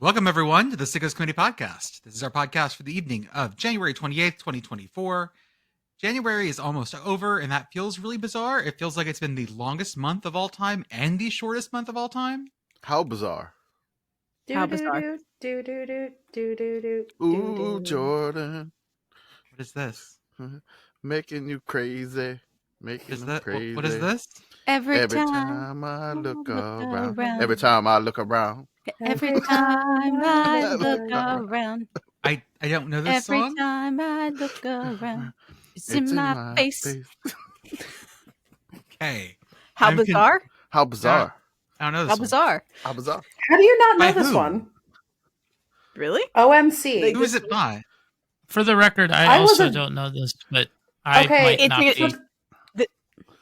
Welcome, everyone, to the Sickos Committee podcast. This is our podcast for the evening of January 28th, 2024. January is almost over, and that feels really bizarre. It feels like it's been the longest month of all time and the shortest month of all time. How bizarre. How bizarre. Ooh, Jordan. What is this? Making you crazy. Making you crazy. What is this? Every time I look around. Every time I look around. Every time I look around. I don't know this Every song. time I look around. It's in my face. Okay. How bizarre? How bizarre. I don't know this How one. bizarre? How bizarre. How do you not know By this who? one? Really? OMC. Who is it by? For the record, I also wasn't- don't know this, but I Okay, might not it's- be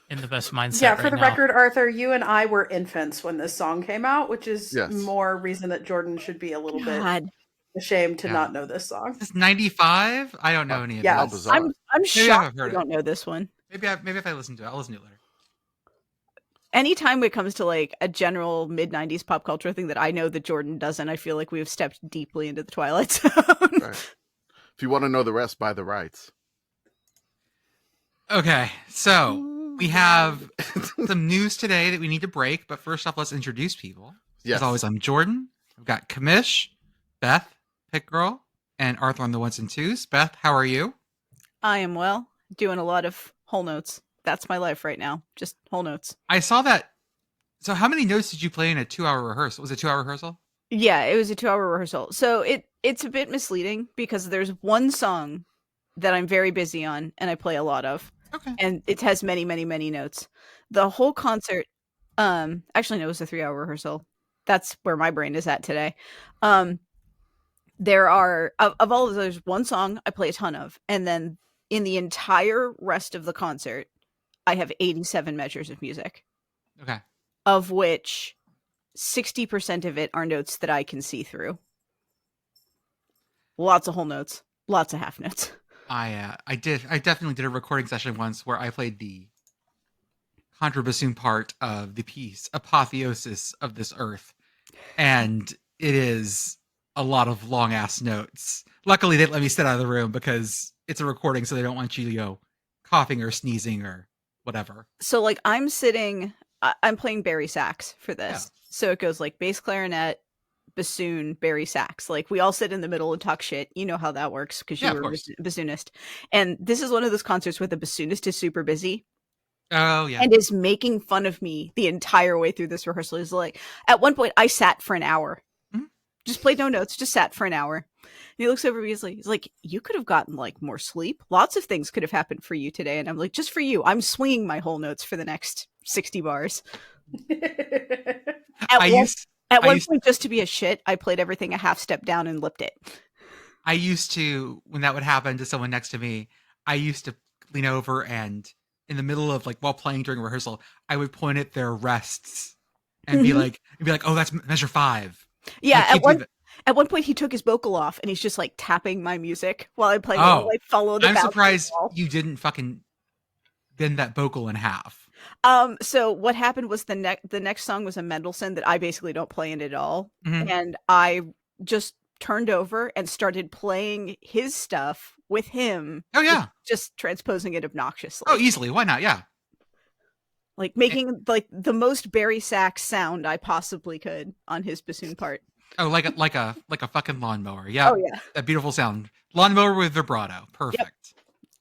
in the best mindset Yeah, right for the now. record, Arthur, you and I were infants when this song came out, which is Yes. more reason that Jordan should be a little bit God. ashamed to Yeah. not know this song. Is this 95? I don't know any of Yeah. How this. bizarre. I'm Maybe I've shocked heard I don't know this one. Maybe if I listen to it, I'll listen to it later. Anytime it comes to like a general mid-90s pop culture thing that I know that Jordan doesn't, I feel like we've stepped deeply into the Twilight Zone. Right. If you want to know the rest, buy the rights. Okay, so we have some news today that we need to break, but first off, let's introduce people. Yes. As always, I'm Jordan. We've got Commish, Beth, Pitt Girl, and Arthur on the ones and twos. Beth, how are you? I am well, doing a lot of whole notes. That's my life right now. Just whole notes. I saw that. So how many notes did you play in a 2-hour rehearsal? Was it a 2-hour rehearsal? Yeah, it was a 2-hour rehearsal. So it's a bit misleading because there's one song that I'm very busy on and I play a lot of. Okay. And it has many, many, many notes. The whole concert, actually no, it was a 3-hour rehearsal. That's where my brain is at today. There are of all of those, one song I play a ton of, and then in the entire rest of the concert, I have 87 measures of music, Okay. of which 60% of it are notes that I can see through. Lots of whole notes, lots of half notes. I definitely did a recording session once where I played the contrabassoon part of the piece Apotheosis of This Earth, and it is a lot of long ass notes. Luckily, they let me sit out of the room because it's a recording, so they don't want you to go coughing or sneezing or whatever. So like I'm playing bari sax for this. Yeah. So it goes like bass clarinet, bassoon, bari sax. Like we all sit in the middle and talk shit. You know how that works because you Yeah, of were a course. bassoonist. And this is one of those concerts where the bassoonist is super busy Oh yeah. and is making fun of me the entire way through this rehearsal. He's like, at one point I sat for an hour. Mhm. Just played no notes, just sat for an hour. And he looks over at me, he's like, you could have gotten like more sleep. Lots of things could have happened for you today. And I'm like, just for you. I'm swinging my whole notes for the next 60 bars. At one point, just to be a shit, I played everything a half step down and lipped it. I used to, when that would happen to someone next to me, I used to lean over and in the middle of like while playing during rehearsal, I would point at their rests and be like, oh, that's measure 5. Yeah, Like, at one point he took his vocal off and he's just like tapping my music while I'm playing. Oh, like follow the. I'm bounce surprised ball. you didn't fucking bend that vocal in half. So what happened was the next song was a Mendelssohn that I basically don't play in at all, Mhm. and I just turned over and started playing his stuff with him. Oh yeah. just transposing it obnoxiously. Oh, easily. Why not? Yeah. Like making like the most bari sax sound I possibly could on his bassoon part. Oh, like a fucking lawnmower. Yeah. Oh yeah. That beautiful sound. Lawnmower with vibrato. Perfect.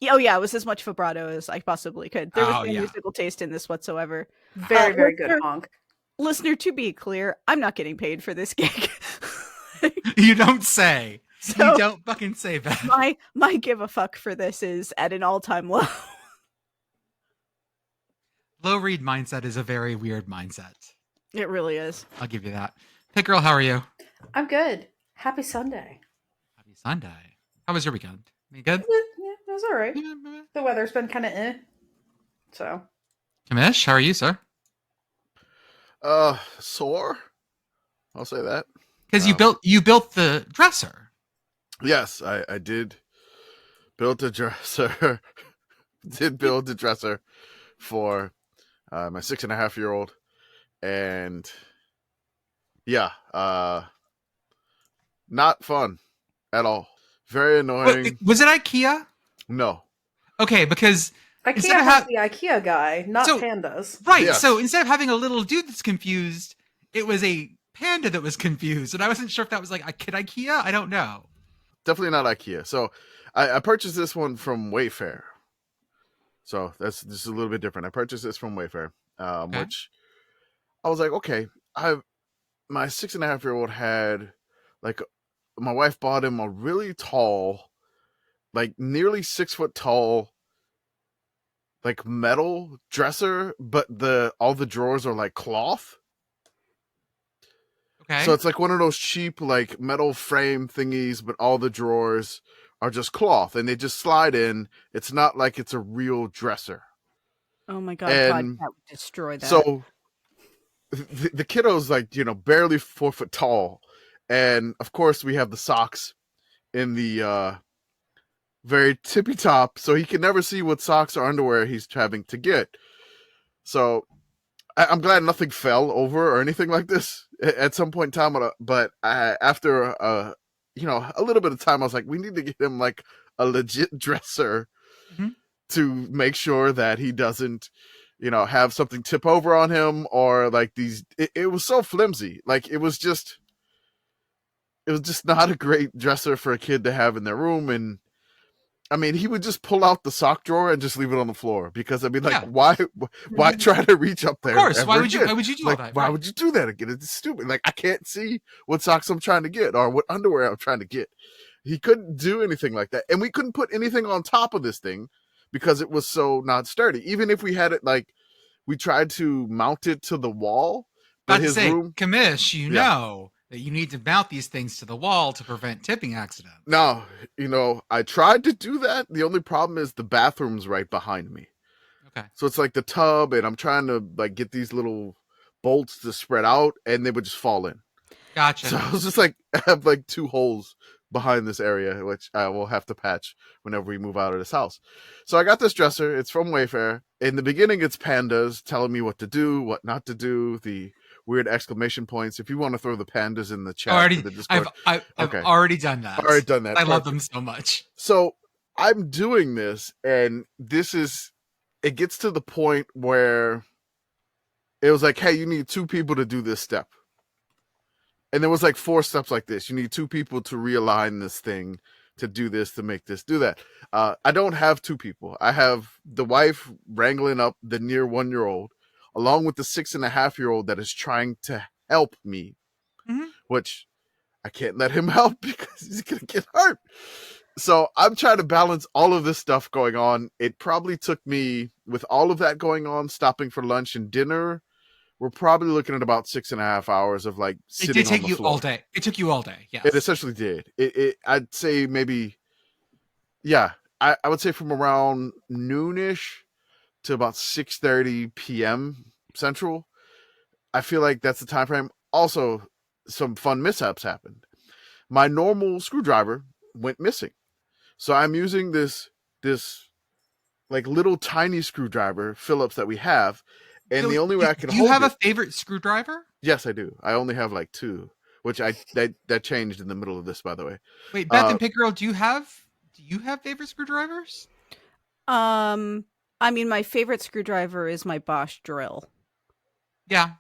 Oh yeah, it was as much vibrato as I possibly could. There was Oh, no yeah. musical taste in this whatsoever. Very, very good listener- honk. Listener, to be clear, I'm not getting paid for this gig. You don't say. So- You don't fucking say that. my give a fuck for this is at an all-time low. Low read mindset is a very weird mindset. It really is. I'll give you that. Pitt Girl, how are you? I'm good. Happy Sunday. Happy Sunday. How was your weekend? You good? It was all right. The weather's been kind of so. Commish, how are you, sir? Sore. I'll say that. Because you built the dresser. Yes, I did build a dresser. Did build a dresser for my 6.5-year-old, and yeah, Not fun at all. Very annoying. Was it IKEA? No. Okay, because IKEA instead of has the IKEA guy, not So- Pandas. right, Yes. so instead of having a little dude that's confused, it was a panda that was confused, and I wasn't sure if that was like a kid IKEA. I don't know. Definitely not IKEA. So I purchased this one from Wayfair. So that's just a little bit different. I purchased this from Wayfair, Okay. which I was like, okay, my 6.5-year-old had like, my wife bought him a really tall, like nearly 6 foot tall, like metal dresser, but all the drawers are like cloth. Okay. So it's like one of those cheap like metal frame thingies, but all the drawers are just cloth and they just slide in. It's not like it's a real dresser. Oh my god, And that would destroy that. So the kiddo's like, barely 4 foot tall. And of course we have the socks in the very tippy top, so he can never see what socks or underwear he's having to get. So I'm glad nothing fell over or anything like this at some point in time. But after a little bit of time, I was like, we need to get him like a legit dresser to make sure that he doesn't, have something tip over on him or like these. It was so flimsy. Like it was just not a great dresser for a kid to have in their room. And I mean, he would just pull out the sock drawer and just leave it on the floor because why try to reach up there? Of course. Why would again? you do Like, all that? why Right. would you do that again? It's stupid. Like I can't see what socks I'm trying to get or what underwear I'm trying to get. He couldn't do anything like that, and we couldn't put anything on top of this thing because it was so not sturdy. Even if we had it like we tried to mount it to the wall, but his room. Commish, know that you need to mount these things to the wall to prevent tipping accidents. No, I tried to do that. The only problem is the bathroom's right behind me. Okay. So it's like the tub, and I'm trying to like get these little bolts to spread out, and they would just fall in. Gotcha. So I was just like, I have like 2 holes behind this area, which I will have to patch whenever we move out of this house. So I got this dresser. It's from Wayfair. In the beginning, it's Pandas telling me what to do, what not to do, the weird exclamation points. If you want to throw the Pandas in the chat, for the Discord. I've already done that. Already done that. I love them so much. So I'm doing this, and it gets to the point where it was like, hey, you need 2 people to do this step. And there was like 4 steps like this. You need 2 people to realign this thing, to do this, to make this, do that. I don't have 2 people. I have the wife wrangling up the near 1-year-old, along with the 6.5-year-old that is trying to help me, which I can't let him help because he's going to get hurt. So I'm trying to balance all of this stuff going on. It probably took me, with all of that going on, stopping for lunch and dinner, we're probably looking at about 6.5 hours of like sitting on the floor. It did take you all day. It took you all day. Yes. It essentially did. I'd say maybe, yeah, I would say from around noonish to about 6:30 p.m. Central. I feel like that's the time frame. Also, some fun mishaps happened. My normal screwdriver went missing. So I'm using this like little tiny screwdriver, Phillips, that we have. And the only way I can hold it. Do you have a favorite screwdriver? Yes, I do. I only have like 2, which that changed in the middle of this, by the way. Wait, Beth and Pitt Girl, do you have favorite screwdrivers? I mean, my favorite screwdriver is my Bosch drill. Yeah.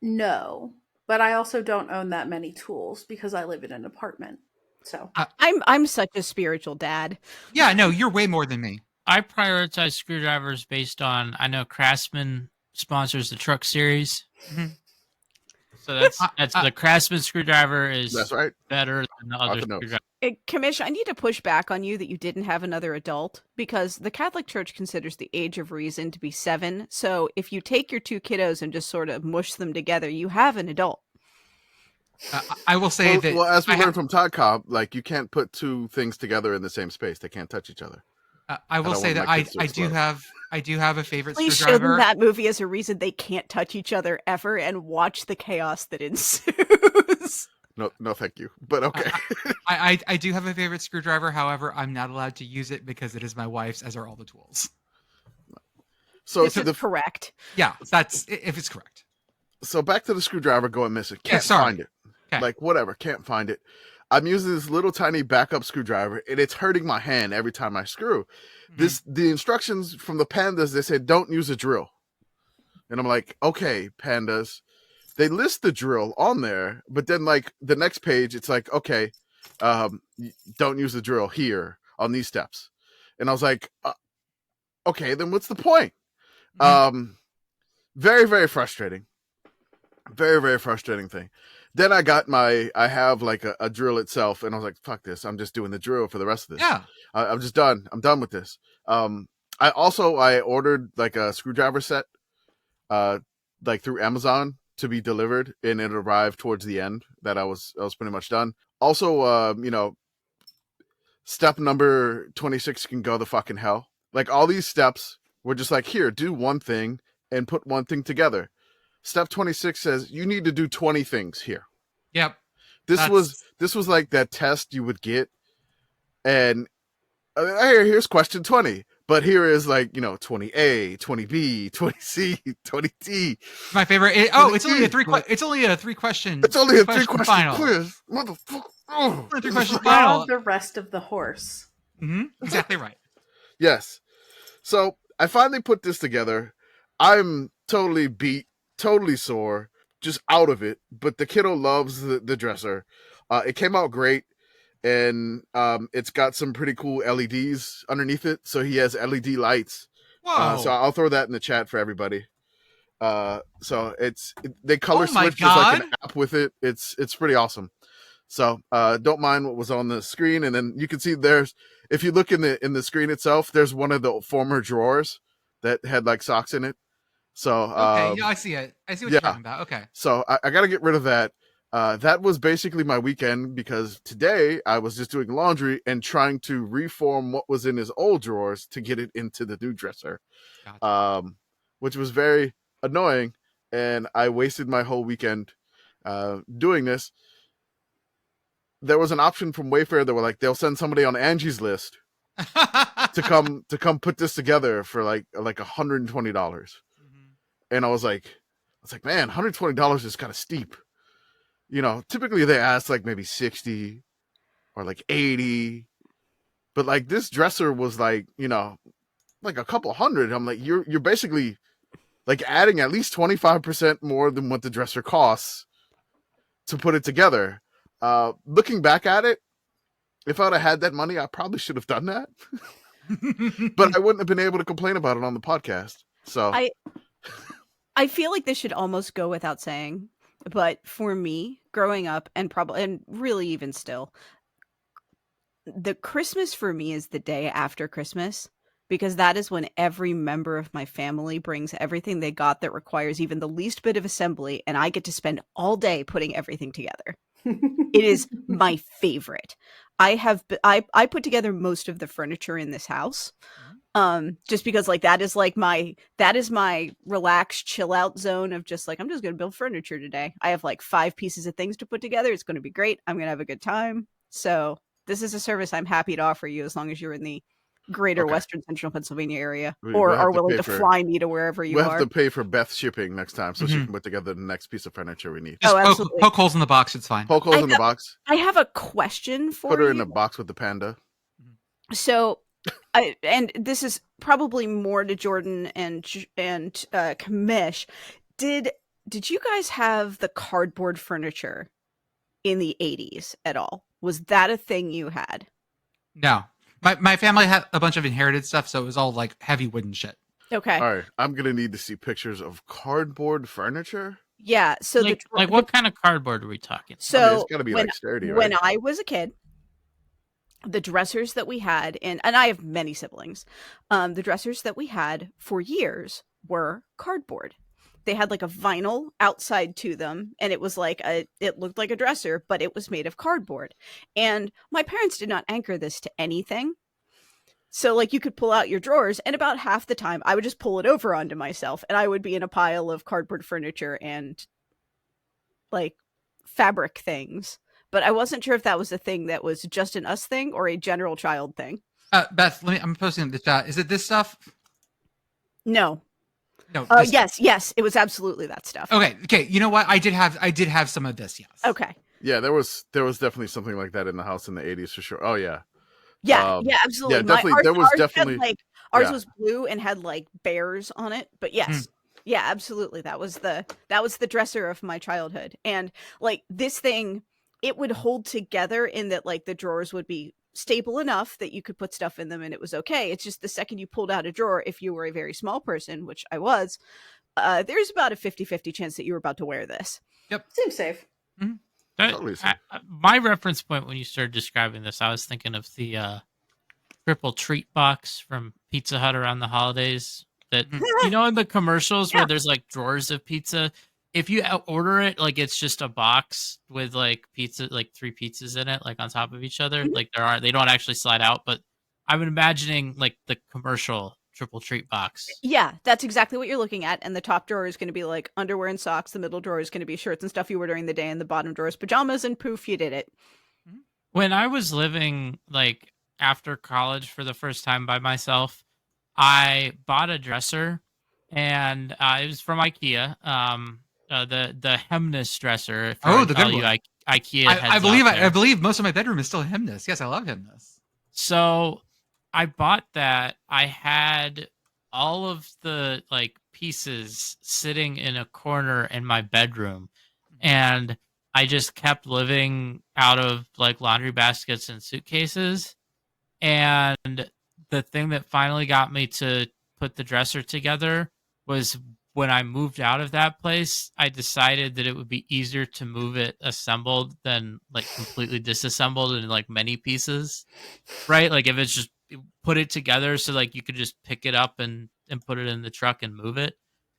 No, but I also don't own that many tools because I live in an apartment. So I'm such a spiritual dad. Yeah, no, you're way more than me. I prioritize screwdrivers based on, I know Craftsman sponsors the truck series. So that's the Craftsman screwdriver is That's right. better than the other screwdriver. Commish, I need to push back on you that you didn't have another adult because the Catholic Church considers the age of reason to be 7. So if you take your 2 kiddos and just sort of mush them together, you have an adult. I will say that. Well, as we learned from Todd Cobb, like you can't put 2 things together in the same space; they can't touch each other. I will say that I do have a favorite Please show screwdriver. them that movie as a reason they can't touch each other ever and watch the chaos that ensues. No, thank you. But okay. I do have a favorite screwdriver. However, I'm not allowed to use it because it is my wife's, as are all the tools. So this is correct. Yeah, that's if it's correct. So back to the screwdriver going missing. Yeah, Can't sorry. find it. Okay. Like, whatever, can't find it. I'm using this little tiny backup screwdriver, and it's hurting my hand every time I screw. The instructions from the Pandas, they said, don't use a drill. And I'm like, okay, Pandas. They list the drill on there, but then like the next page, it's like, okay, don't use the drill here on these steps. And I was like, okay, then what's the point? Very, very frustrating. Very, very frustrating thing. Then I have like a drill itself, and I was like, fuck this. I'm just doing the drill for the rest of this. Yeah. I'm just done. I'm done with this. I ordered like a screwdriver set, like through Amazon to be delivered, and it arrived towards the end that I was pretty much done. Also, step number 26 can go the fucking hell. Like all these steps were just like, here, do one thing and put one thing together. Step 26 says you need to do 20 things here. Yep. This was like that test you would get, and here's question 20. But here is like, 20A, 20B, 20C, 20D. My favorite. It's only a three question. It's only a 3 question. It's only a 3 question final quiz, motherfucker. Oh. 3 question final. Rob the rest of the horse. Exactly right. Yes. So I finally put this together. I'm totally beat, totally sore, just out of it. But the kiddo loves the dresser. It came out great. And it's got some pretty cool LEDs underneath it. So he has LED lights. Whoa. So I'll throw that in the chat for everybody. So they color Oh my switch. There's like God. an app with it. It's pretty awesome. So don't mind what was on the screen. And then you can see if you look in the screen itself, there's one of the former drawers that had like socks in it. So Okay, yeah, I see it. I see what you're talking about. Okay. So I got to get rid of that. That was basically my weekend because today I was just doing laundry and trying to reform what was in his old drawers to get it into the new dresser, Gotcha. which was very annoying. And I wasted my whole weekend doing this. There was an option from Wayfair that were like, they'll send somebody on Angie's list to come put this together for like $120. And I was like, man, $120 is kind of steep. Typically they ask like maybe 60 or like 80, but like this dresser was like, like a couple hundred. I'm like, you're basically like adding at least 25% more than what the dresser costs to put it together. Looking back at it, if I'd have had that money, I probably should have done that, but I wouldn't have been able to complain about it on the podcast. So I feel like this should almost go without saying. But for me, growing up and really even still, the Christmas for me is the day after Christmas, because that is when every member of my family brings everything they got that requires even the least bit of assembly, and I get to spend all day putting everything together. It is my favorite. I put together most of the furniture in this house. Just because like that is my relaxed chill out zone of just like, I'm just going to build furniture today. I have like 5 pieces of things to put together. It's going to be great. I'm going to have a good time. So this is a service I'm happy to offer you as long as you're in the greater Western Central Pennsylvania area or are willing to fly me to wherever you are. We'll have to pay for Beth shipping next time so she can put together the next piece of furniture we need. Just poke holes in the box. It's fine. Poke holes in the box. I have a question for you. Put her in a box with the panda. So and this is probably more to Jordan and Commish. Did you guys have the cardboard furniture in the 80s at all? Was that a thing you had? No. My family had a bunch of inherited stuff, so it was all like heavy wooden shit. Okay. All right. I'm going to need to see pictures of cardboard furniture. Yeah. So like what kind of cardboard are we talking? So it's got to be like sturdy, right? When I was a kid, the dressers that we had, and I have many siblings, the dressers that we had for years were cardboard. They had like a vinyl outside to them, and it was like it looked like a dresser, but it was made of cardboard. And my parents did not anchor this to anything. So like you could pull out your drawers, and about half the time I would just pull it over onto myself, and I would be in a pile of cardboard furniture and like fabric things. But I wasn't sure if that was a thing that was just an us thing or a general child thing. Beth, I'm posting in the chat. Is it this stuff? No. No. Yes, it was absolutely that stuff. Okay. You know what? I did have some of this. Yes. Okay. Yeah, there was definitely something like that in the house in the 80s for sure. Oh yeah. Yeah, absolutely. Yeah, definitely. There was definitely ours yeah. was blue and had like bears on it. But yes, yeah, absolutely. That was the dresser of my childhood. And like this thing, it would hold together in that like the drawers would be stable enough that you could put stuff in them and it was okay. It's just the second you pulled out a drawer, if you were a very small person, which I was, there's about a 50-50 chance that you were about to wear this. Yep. Seems safe. Totally safe. My reference point when you started describing this, I was thinking of the triple treat box from Pizza Hut around the holidays. That you know, in the commercials where there's like drawers of pizza. If you order it, like it's just a box with like pizza, like 3 pizzas in it, like on top of each other. Like they don't actually slide out. But I'm imagining like the commercial triple treat box. Yeah, that's exactly what you're looking at. And the top drawer is going to be like underwear and socks. The middle drawer is going to be shirts and stuff you wore during the day. And the bottom drawer is pajamas, and poof, you did it. When I was living like after college for the first time by myself, I bought a dresser, and it was from IKEA. The Hemnes dresser. Oh, the good one. IKEA. I believe most of my bedroom is still Hemnes. Yes, I love Hemnes. So I bought that. I had all of the like pieces sitting in a corner in my bedroom, and I just kept living out of like laundry baskets and suitcases. And the thing that finally got me to put the dresser together was when I moved out of that place, I decided that it would be easier to move it assembled than like completely disassembled in like many pieces, right? Like if it's just put it together so like you could just pick it up and put it in the truck and move it.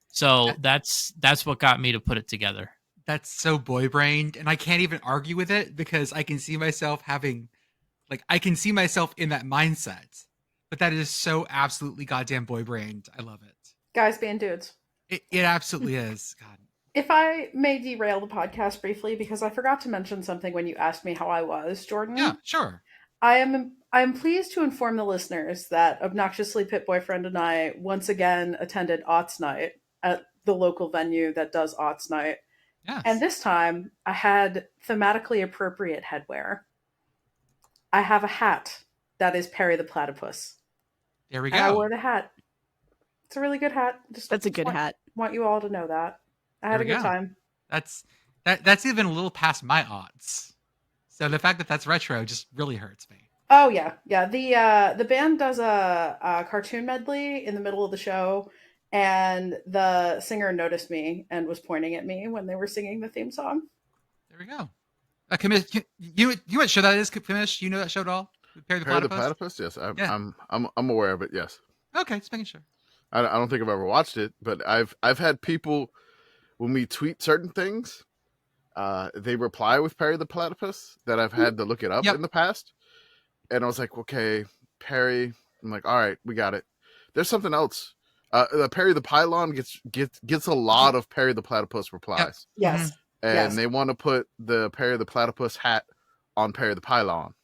So that's what got me to put it together. That's so boy brained, and I can't even argue with it because I can see myself in that mindset. But that is so absolutely goddamn boy brained. I love it. Guys being dudes. It absolutely is. God. If I may derail the podcast briefly, because I forgot to mention something when you asked me how I was, Jordan. Yeah, sure. I am pleased to inform the listeners that Obnoxiously Pit Boyfriend and I once again attended Aughts Night at the local venue that does Aughts Night. Yes. And this time I had thematically appropriate headwear. I have a hat that is Perry the Platypus. There we go. And I wore the hat. It's a really good hat. That's a good hat. Want you all to know that. I had a good time. That's even a little past my odds. So the fact that that's retro just really hurts me. Oh yeah. The band does a cartoon medley in the middle of the show, and the singer noticed me and was pointing at me when they were singing the theme song. There we go. Commish, you know what show that is, Commish? You know that show at all? Perry the Platypus? Yes, I'm aware of it. Yes. Okay, just making sure. I don't think I've ever watched it, but I've had people when we tweet certain things, they reply with Perry the Platypus that I've had to look it up in the past, and I was like, okay, Perry. I'm like, all right, we got it. There's something else. The Perry the Pylon gets a lot of Perry the Platypus replies. Yep. Yes. And they want to put the Perry the Platypus hat on Perry the Pylon.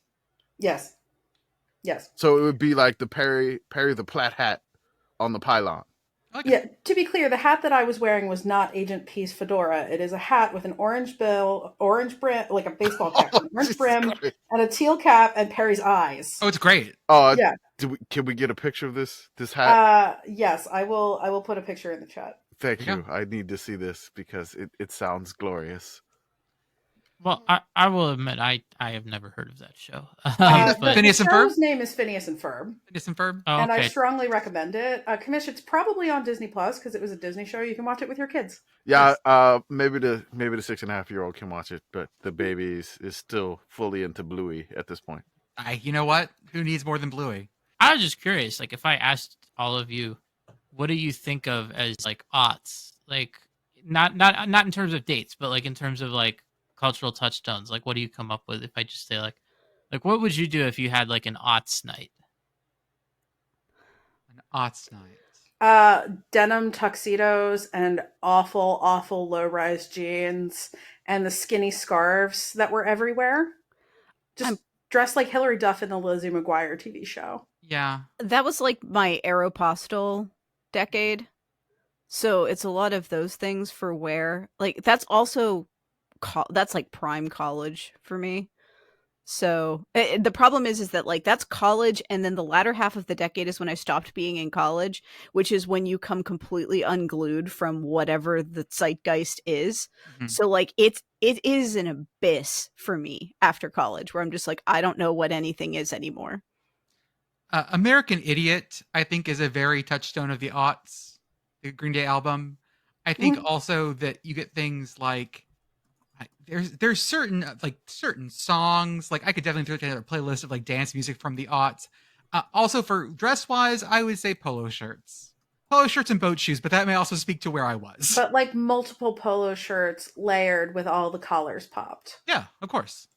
Yes. So it would be like the Perry the Plat hat on the pylon. Okay. Yeah, to be clear, the hat that I was wearing was not Agent P's fedora. It is a hat with an orange bill, orange brim, like a baseball cap, an orange brim, and a teal cap, and Perry's eyes. Oh, it's great. Oh, yeah. Can we get a picture of this hat? Yes, I will put a picture in the chat. Thank you. I need to see this because it sounds glorious. Well, I will admit I have never heard of that show. Phineas and Ferb? The show's name is Phineas and Ferb. Phineas and Ferb? Oh, okay. And I strongly recommend it. Commish, it's probably on Disney Plus because it was a Disney show. You can watch it with your kids. Yeah, maybe the 6.5-year-old can watch it, but the baby is still fully into Bluey at this point. You know what? Who needs more than Bluey? I was just curious, like if I asked all of you, what do you think of as like aughts? Like not in terms of dates, but like in terms of like cultural touchstones. Like what do you come up with if I just say like what would you do if you had like an aughts night? An aughts night. Denim tuxedos and awful low-rise jeans and the skinny scarves that were everywhere. Just dressed like Hilary Duff in the Lizzie McGuire TV show. Yeah. That was like my Aeropostale decade. So it's a lot of those things for wear. Like that's also that's like prime college for me. So the problem is that like that's college, and then the latter half of the decade is when I stopped being in college, which is when you come completely unglued from whatever the zeitgeist is. Mhm. So like it is an abyss for me after college, where I'm just like, I don't know what anything is anymore. American Idiot, I think, is a very touchstone of the aughts, the Green Day album. I think also that you get things like there's certain certain songs, like I could definitely throw together a playlist of like dance music from the aughts. Also for dress wise, I would say polo shirts and boat shoes, but that may also speak to where I was. But like multiple polo shirts layered with all the collars popped. Yeah, of course.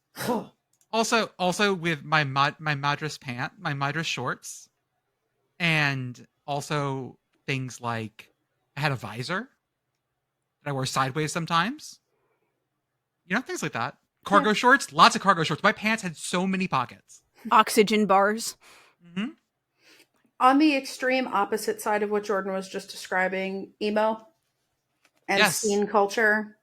Also with my Madras my Madras shorts, and also things like I had a visor that I wore sideways sometimes. You know, things like that. Cargo shorts, lots of cargo shorts. My pants had so many pockets. Oxygen bars. Mm-hmm. On the extreme opposite side of what Jordan was just describing, emo and scene culture.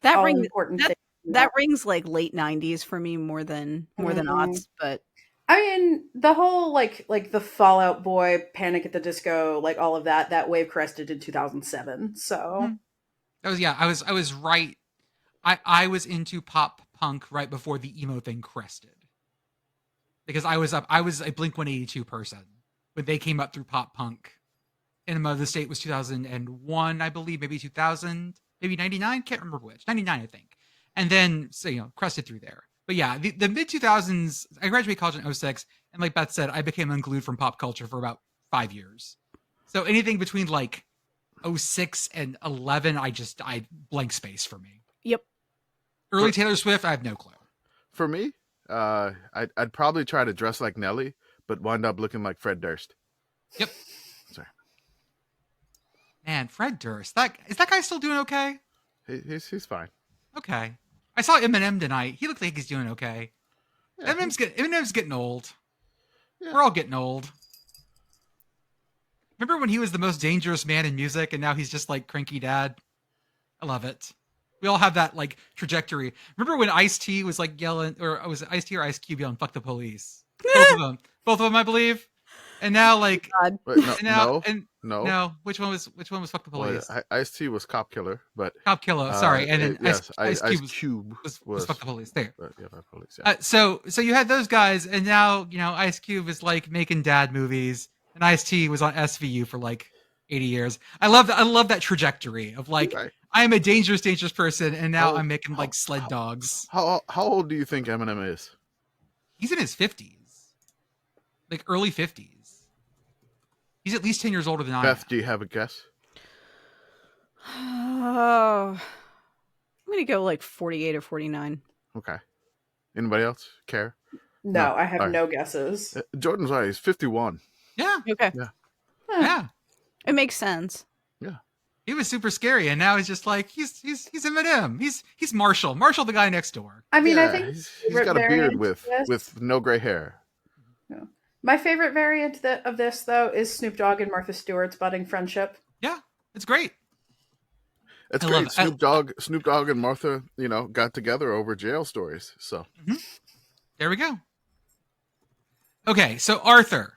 That all rings important that, things. that rings like late 90s for me more than aughts, but I mean, the whole like the Fall Out Boy, Panic at the Disco, like all of that wave crested in 2007. So that was I was right. I was into pop punk right before the emo thing crested. Because I was a Blink 182 person when they came up through pop punk. Enema of the State was 2001, I believe, maybe 2000, maybe 99, can't remember which. 99, I think. And then, so, you know, crested through there. But yeah, the mid 2000s, I graduated college in 06, and like Beth said, I became unglued from pop culture for about 5 years. So anything between like 06 and 11, I blank space for me. Yep. Early Taylor Swift, I have no clue. For me, I'd probably try to dress like Nelly, but wind up looking like Fred Durst. Yep. Sorry. Man, Fred Durst. Is that guy still doing okay? He's fine. Okay. I saw Eminem tonight. He looks like he's doing okay. Yeah, Eminem's getting old. Yeah. We're all getting old. Remember when he was the most dangerous man in music, and now he's just like cranky dad? I love it. We all have that like trajectory. Remember when Ice-T was like yelling, or was it Ice-T or Ice Cube yelling "fuck the police"? Both of them, I believe. And now, like, wait, no. Which one was "fuck the police"? Well, Ice-T was Cop Killer, but Cop Killer. Sorry, and then yes, Ice Cube was "fuck the police." There. Police. Yeah. So you had those guys, and now Ice Cube is like making dad movies, and Ice-T was on SVU for like 80 years. I love that trajectory of like. Right. I am a dangerous person, and now I'm making like sled dogs. How old do you think Eminem is? He's in his 50s, like early 50s. He's at least 10 years older than I am. Beth, do you have a guess? Oh, I'm gonna go like 48 or 49. Okay. Anybody else care? No, I have no guesses. Jordan's right. He's 51. Yeah. Okay. Yeah. It makes sense. Yeah. He was super scary, and now he's just like he's Eminem. He's Marshall, the guy next door. I mean, I think he's got a beard with no gray hair. Yeah. My favorite variant of this though is Snoop Dogg and Martha Stewart's budding friendship. Yeah, it's great. It's great. Snoop Dogg and Martha, got together over jail stories. So there we go. Okay, so Arthur,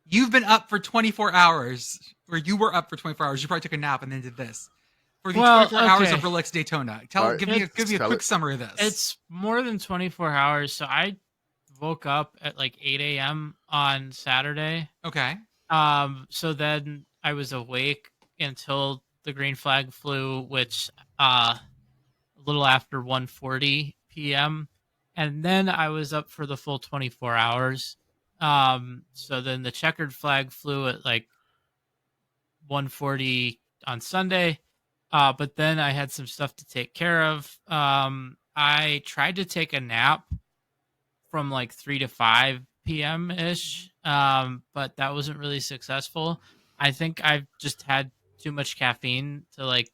you've been up for 24 hours. Or you were up for 24 hours. You probably took a nap and then did this. For the 24 hours of Rolex Daytona. Give me a quick summary of this. It's more than 24 hours. So I woke up at like 8 a.m. on Saturday. Okay. So then I was awake until the green flag flew, which a little after 1:40 p.m. And then I was up for the full 24 hours. So then the checkered flag flew at like 1:40 on Sunday, but then I had some stuff to take care of. I tried to take a nap from like 3 to 5 p.m. ish, but that wasn't really successful. I think I've just had too much caffeine to like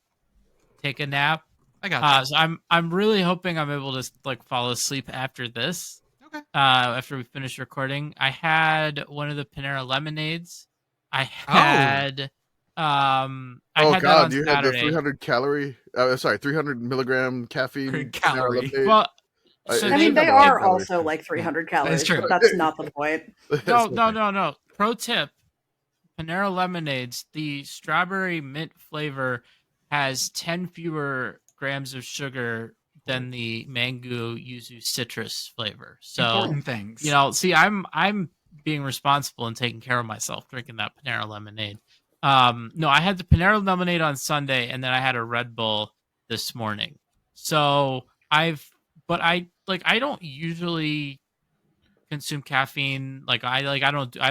take a nap. I got that. So I'm really hoping I'm able to like fall asleep after this. Okay. After we finish recording, I had one of the Panera lemonades. I had I had that on you had Saturday. the 300 milligram caffeine Calorie. Panera Lemonade? Well, so I mean, they they are calories. also like 300 That is calories, true. but that's not the point. no. Pro tip: Panera lemonades. The strawberry mint flavor has 10 fewer grams of sugar than the mango yuzu citrus flavor. So Important things. see, I'm being responsible and taking care of myself drinking that Panera lemonade. No, I had the Panera lemonade on Sunday, and then I had a Red Bull this morning. So I don't usually consume caffeine. I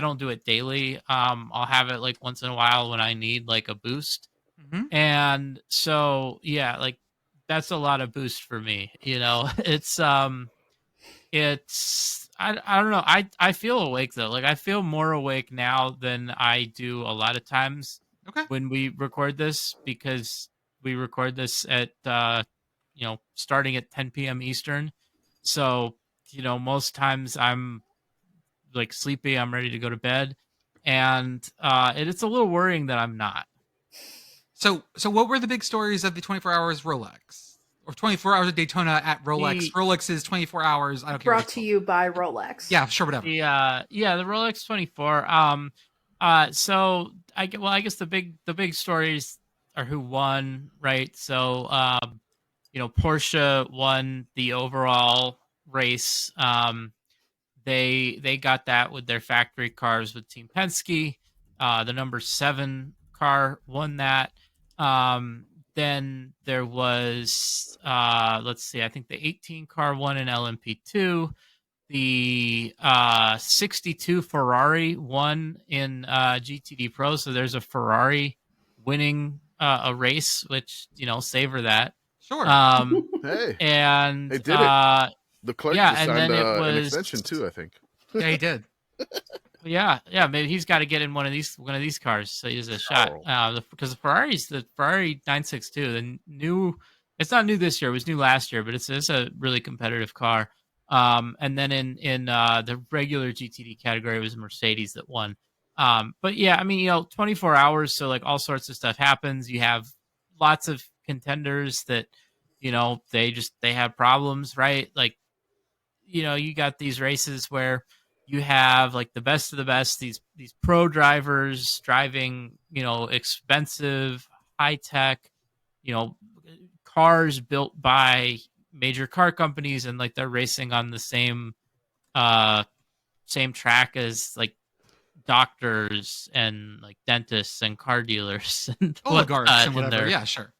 don't do it daily. I'll have it like once in a while when I need like a boost. Mhm. And so that's a lot of boost for me. It's I don't know. I feel awake though. Like I feel more awake now than I do a lot of times Okay. when we record this, because we record this at starting at 10 p.m. Eastern. So, most times I'm like sleepy, I'm ready to go to bed. And it's a little worrying that I'm not. So what were the big stories of the 24 hours Rolex? Or 24 hours of Daytona at Rolex? Rolex is 24 hours. I don't care. Brought to you by Rolex. Yeah, sure, whatever. The Rolex 24. So I guess the big stories are who won, right? So Porsche won the overall race. They got that with their factory cars with Team Penske. The number 7 car won that. Then there was let's see, I think the 18 car won in LMP2. The 62 Ferrari won in GTD Pro. So there's a Ferrari winning a race, which savor that. Sure. Hey, And they did it. The clerk just and signed then it an was extension too, I think. Yeah, he did. Yeah, maybe he's got to get in one of these cars so he has a shot. Because the Ferrari 962, the new, it's not new this year, it was new last year, but it's a really competitive car. And then in the regular GTD category, it was a Mercedes that won. But yeah, I mean, 24 hours, so like all sorts of stuff happens. You have lots of contenders that they have problems, right? Like you got these races where you have like the best of the best, these pro drivers driving, expensive, high tech, cars built by major car companies, and like they're racing on the same track as like doctors and like dentists and car dealers and Oligarchs and whatever. Yeah, sure.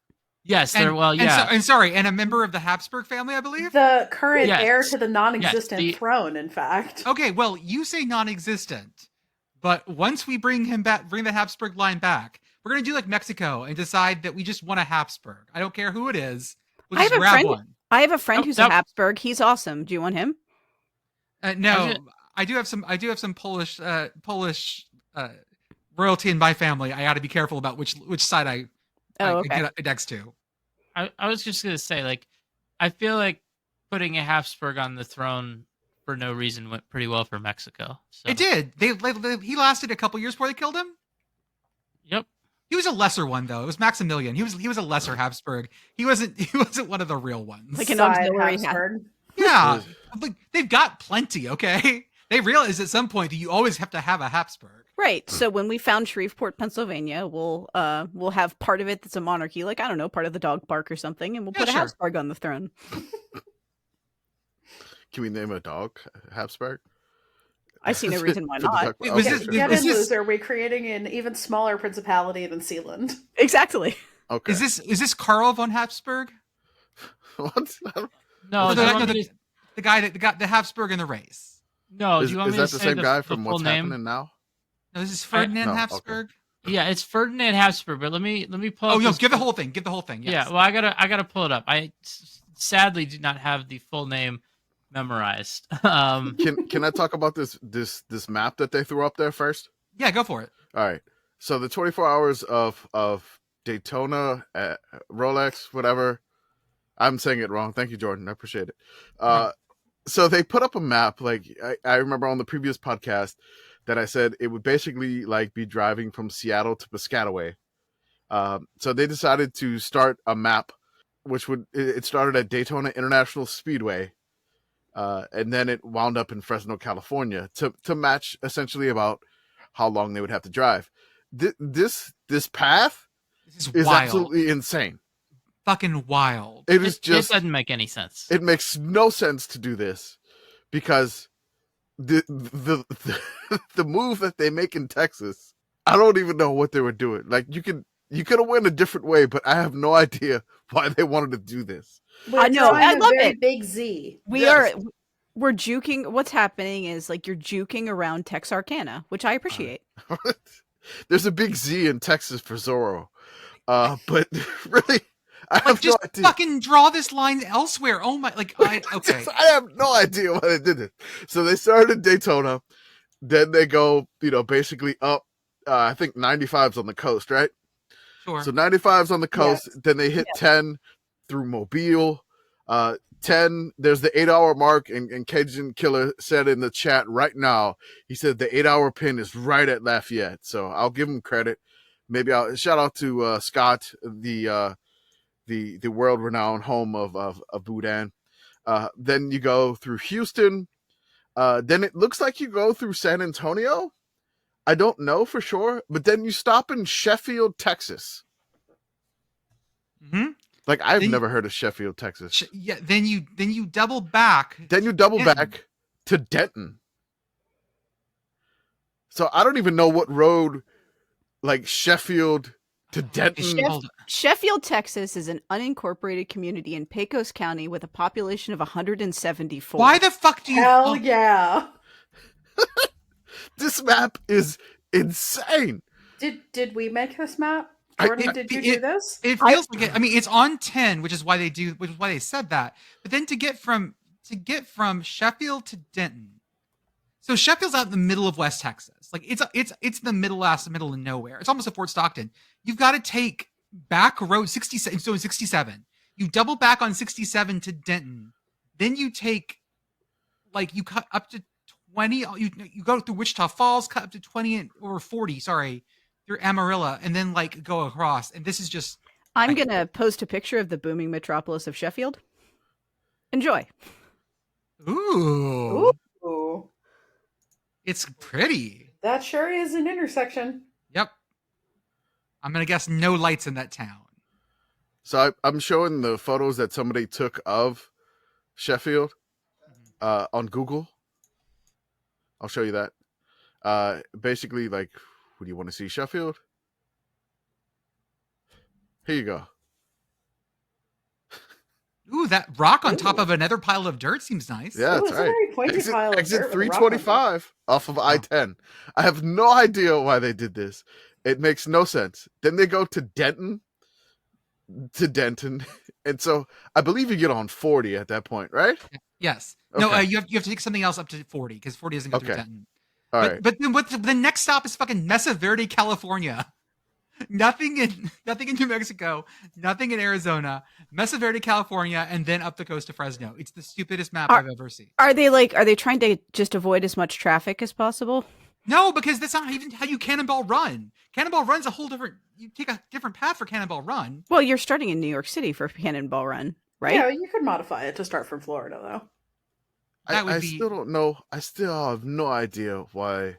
Yes, and a member of the Habsburg family, I believe. The current heir to the non-existent throne, in fact. Okay, well, you say non-existent, but once we bring the Habsburg line back, we're gonna do like Mexico and decide that we just want a Habsburg. I don't care who it is. We'll just grab one. I have a friend who's a Habsburg. He's awesome. Do you want him? No, I do have some Polish royalty in my family. I got to be careful about which side I get next to. I was just gonna say, like, I feel like putting a Habsburg on the throne for no reason went pretty well for Mexico. So. It did. He lasted a couple years before they killed him. Yep. He was a lesser one though. It was Maximilian. He was a lesser Habsburg. He wasn't one of the real ones. Like an auxiliary Habsburg. Yeah, like they've got plenty. Okay, they realize at some point that you always have to have a Habsburg. Right. So when we found Shreveport, Pennsylvania, we'll have part of it that's a monarchy, like I don't know, part of the dog park or something, and we'll put a Habsburg on the throne. Can we name a dog Habsburg? I see no reason why not. Loser, we're creating an even smaller principality than Sealand. Exactly. Okay. Is this Karl von Habsburg? What? No, the guy that got the Habsburg in the race. No, is that the same guy from What's name? Happening Now? No, this is Ferdinand Habsburg. Okay. Yeah, it's Ferdinand Habsburg. But let me pull. Oh no, give the whole thing. Give the whole thing. Yes. Yeah, well, I gotta pull it up. I sadly do not have the full name memorized. Can I talk about this map that they threw up there first? Yeah, go for it. All right. So the 24 hours of Daytona, Rolex, whatever. I'm saying it wrong. Thank you, Jordan. I appreciate it. So they put up a map. Like I remember on the previous podcast that I said it would basically like be driving from Seattle to Piscataway So they decided to start a map, which it started at Daytona International Speedway, and then it wound up in Fresno, California, to match essentially about how long they would have to drive. This path This is wild. absolutely insane. Fucking wild. It is just. It doesn't make any sense. It makes no sense to do this because the move that they make in Texas, I don't even know what they were doing. Like you could have went a different way, but I have no idea why they wanted to do this. I know. I love it. Big Z. We're juking. What's happening is like you're juking around Texarkana, which I appreciate. There's a big Z in Texas for Zorro, but really. I have just no idea. Fucking draw this line elsewhere. Oh my! Okay. I have no idea why they did it. So they started in Daytona, then they go, basically up. I think 95's on the coast, right? Sure. So 95's on the coast. Yes. Then they hit 10 through Mobile. 10. There's the 8-hour mark, and Cajun Killer said in the chat right now. He said the 8-hour pin is right at Lafayette. So I'll give him credit. Maybe I'll shout out to Scott, the world-renowned home of Boudin. Then you go through Houston. Then it looks like you go through San Antonio. I don't know for sure, but then you stop in Sheffield, Texas. Mm-hmm. Like I've never heard of Sheffield, Texas. Then you double back. Then you double back to Denton. So I don't even know what road, like Sheffield to Denton. Sheffield, Texas is an unincorporated community in Pecos County with a population of 174. Why the fuck do you? Hell yeah! This map is insane. Did we make this map? Jordan, did you do this? It feels like it. I mean, it's on 10, which is why they said that. But then to get from Sheffield to Denton. So Sheffield's out in the middle of West Texas. Like it's the middle of nowhere. It's almost a Fort Stockton. You've got to take back road 67. So in 67, you double back on 67 to Denton. Then you take, you cut up to 20. You go through Wichita Falls, cut up to 20 or 40. Sorry, through Amarillo, and then go across. And this is just. I'm gonna post a picture of the booming metropolis of Sheffield. Enjoy. Ooh. Ooh. It's pretty. That sure is an intersection. Yep. I'm going to guess no lights in that town. So I'm showing the photos that somebody took of Sheffield on Google. I'll show you that. Basically, would you want to see Sheffield? Here you go. Ooh, that rock on top of another pile of dirt seems nice. Yeah, that's it's right. a very pointy pile of Exit dirt with a rock on top. 325 off of I-10. I have no idea why they did this. It makes no sense. Then they go to Denton. And so I believe you get on 40 at that point, right? Yes. Okay. No, you have to take something else up to 40 because 40 doesn't go through Okay. Denton. All right. But then the next stop is fucking Mesa Verde, California. Nothing in New Mexico, nothing in Arizona, Mesa Verde, California, and then up the coast to Fresno. It's the stupidest map I've ever seen. Are they trying to just avoid as much traffic as possible? No, because that's not even how you Cannonball Run. Cannonball Run's a whole different. You take a different path for Cannonball Run. Well, you're starting in New York City for Cannonball Run, right? Yeah, you could modify it to start from Florida, though. I still don't know. I still have no idea why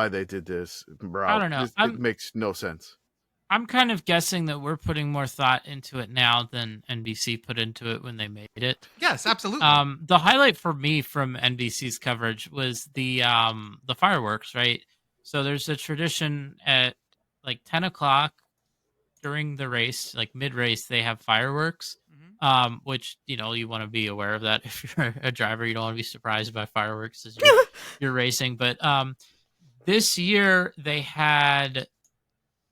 they did this, bro. I don't know. It makes no sense. I'm kind of guessing that we're putting more thought into it now than NBC put into it when they made it. Yes, absolutely. The highlight for me from NBC's coverage was the fireworks, right? So there's a tradition at 10 o'clock during the race, mid-race, they have fireworks, which, you want to be aware of that. If you're a driver, you don't want to be surprised by fireworks as you're racing. But this year they had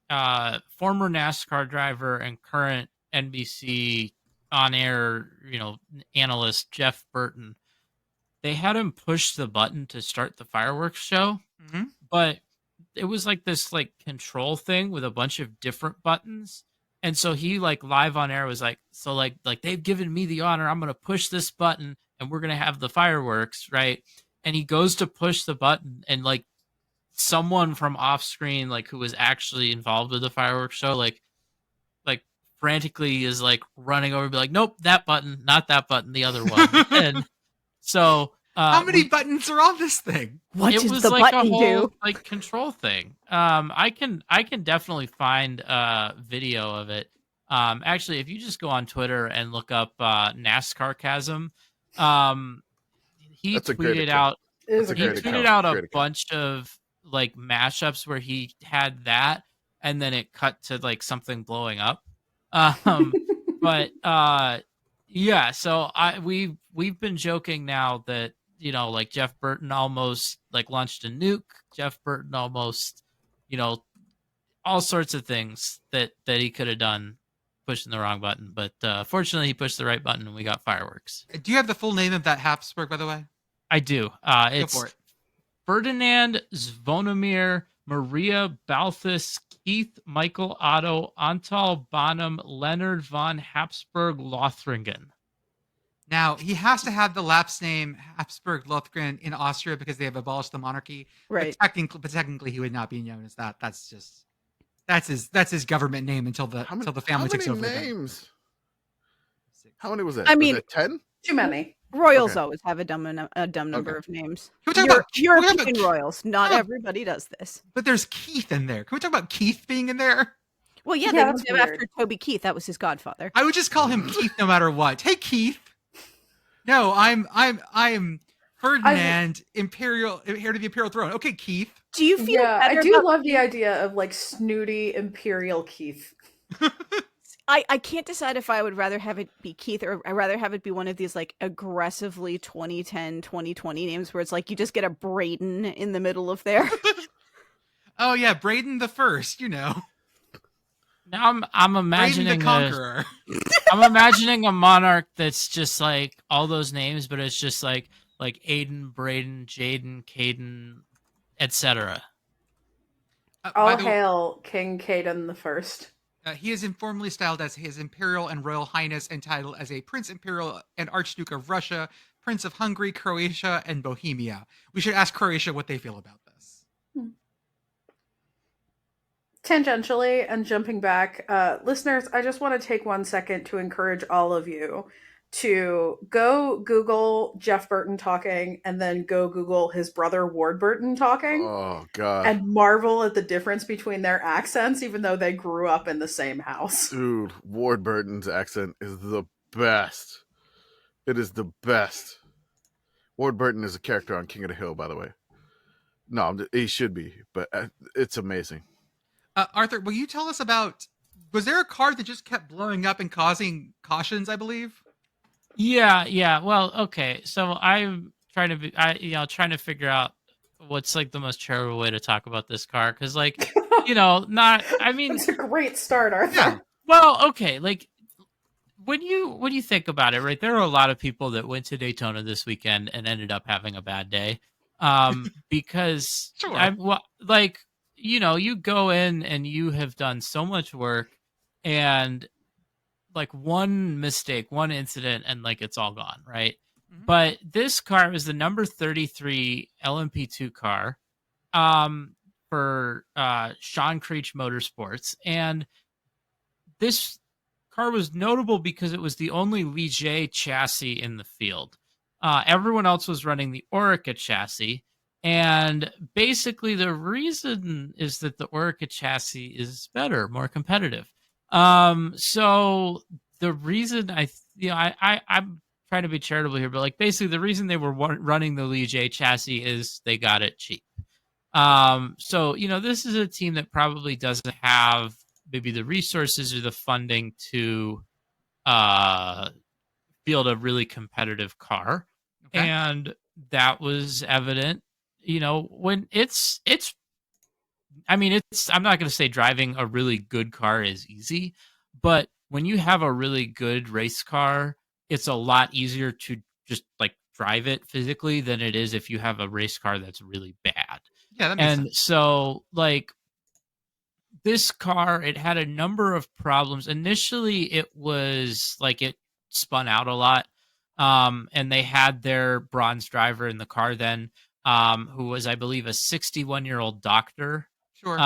former NASCAR driver and current NBC on-air, analyst Jeff Burton. They had him push the button to start the fireworks show, but it was this control thing with a bunch of different buttons. And so he live on air was so they've given me the honor. I'm going to push this button and we're going to have the fireworks. Right. And he goes to push the button and someone from off screen, like who was actually involved with the fireworks show, like frantically is like running over and be like, nope, that button, not that button, the other one. And so How many buttons are on this thing? What it does was the like a button whole do? like control thing. I can definitely find a video of it. Actually, if you just go on Twitter and look up NASCAR Chasm, he That's a great tweeted account. out Is a he great tweeted account. out a Great account. bunch of like mashups where he had that, and then it cut to like something blowing up. But yeah, so we've been joking now that, you know, like Jeff Burton almost like launched a nuke. Jeff Burton almost, you know, all sorts of things that he could have done pushing the wrong button. But fortunately, he pushed the right button and we got fireworks. Do you have the full name of that Habsburg, by the way? I do. Go It's for it. Ferdinand Zvonimir Maria Balthus Keith Michael Otto Antal Bonham Leonard von Habsburg Lothringen. Now, he has to have the lapse name Habsburg Lothringen in Austria because they have abolished the monarchy. Right. But technically, he would not be known as that. That's his government name until the family takes over. How many names? How many was that? I mean- was it 10? Too many. Royals Okay. always have a dumb number Okay. of names. Can we talk about- European can we talk about- royals. Not Yeah. everybody does this. But there's Keith in there. Can we talk about Keith being in there? Well, yeah, Yeah, they that's named him weird. after Toby Keith. That was his godfather. I would just call him Keith no matter what. Hey, Keith. No, I'm Ferdinand, Imperial, heir to the Imperial throne. Okay, Keith. Do you feel Yeah, better I do about- love the idea of like snooty Imperial Keith. I can't decide if I would rather have it be Keith or I'd rather have it be one of these like aggressively 2010, 2020 names where it's like you just get a Braden in the middle of there. Oh yeah, Braden the First. You know, Now I'm Braden imagining the Conqueror. I'm imagining a monarch that's just like all those names, but it's just like Aiden, Braden, Jaden, Caden, etc. By All the way, hail King Caden the First. he is informally styled as His Imperial and Royal Highness and titled as a Prince Imperial and Archduke of Russia, Prince of Hungary, Croatia, and Bohemia. We should ask Croatia what they feel about this. Tangentially and jumping back, listeners, I just want to take 1 second to encourage all of you to go Google Jeff Burton talking and then go Google his brother Ward Burton talking Oh God, and marvel at the difference between their accents, even though they grew up in the same house. dude, Ward Burton's accent is the best. It is the best. Ward Burton is a character on King of the Hill, by the way. No, he should be, but it's amazing. Arthur, will you tell us about? Was there a car that just kept blowing up and causing cautions? I believe. Yeah. Well, okay. So I'm trying to figure out what's like the most charitable way to talk about this car because, like, I mean, It's a great start, Arthur. Yeah. well, okay, like when you think about it, right? There are a lot of people that went to Daytona this weekend and ended up having a bad day, because Sure. you go in and you have done so much work and like one mistake, one incident, and like it's all gone, right? Mhm. But this car is the number 33 LMP2 car for Sean Creech Motorsports. And this car was notable because it was the only Ligier chassis in the field. Everyone else was running the Orica chassis. And basically the reason is that the Orica chassis is better, more competitive. So the reason I'm trying to be charitable here, but like basically the reason they were running the Ligier chassis is they got it cheap. So, this is a team that probably doesn't have maybe the resources or the funding to field a really competitive car. Okay. And that was evident, when I'm not going to say driving a really good car is easy, but when you have a really good race car, it's a lot easier to just like drive it physically than it is if you have a race car that's really bad. Yeah, that makes And sense. so like this car, it had a number of problems. Initially, it was like it spun out a lot. And they had their bronze driver in the car then, who was, I believe, a 61-year-old doctor, Sure.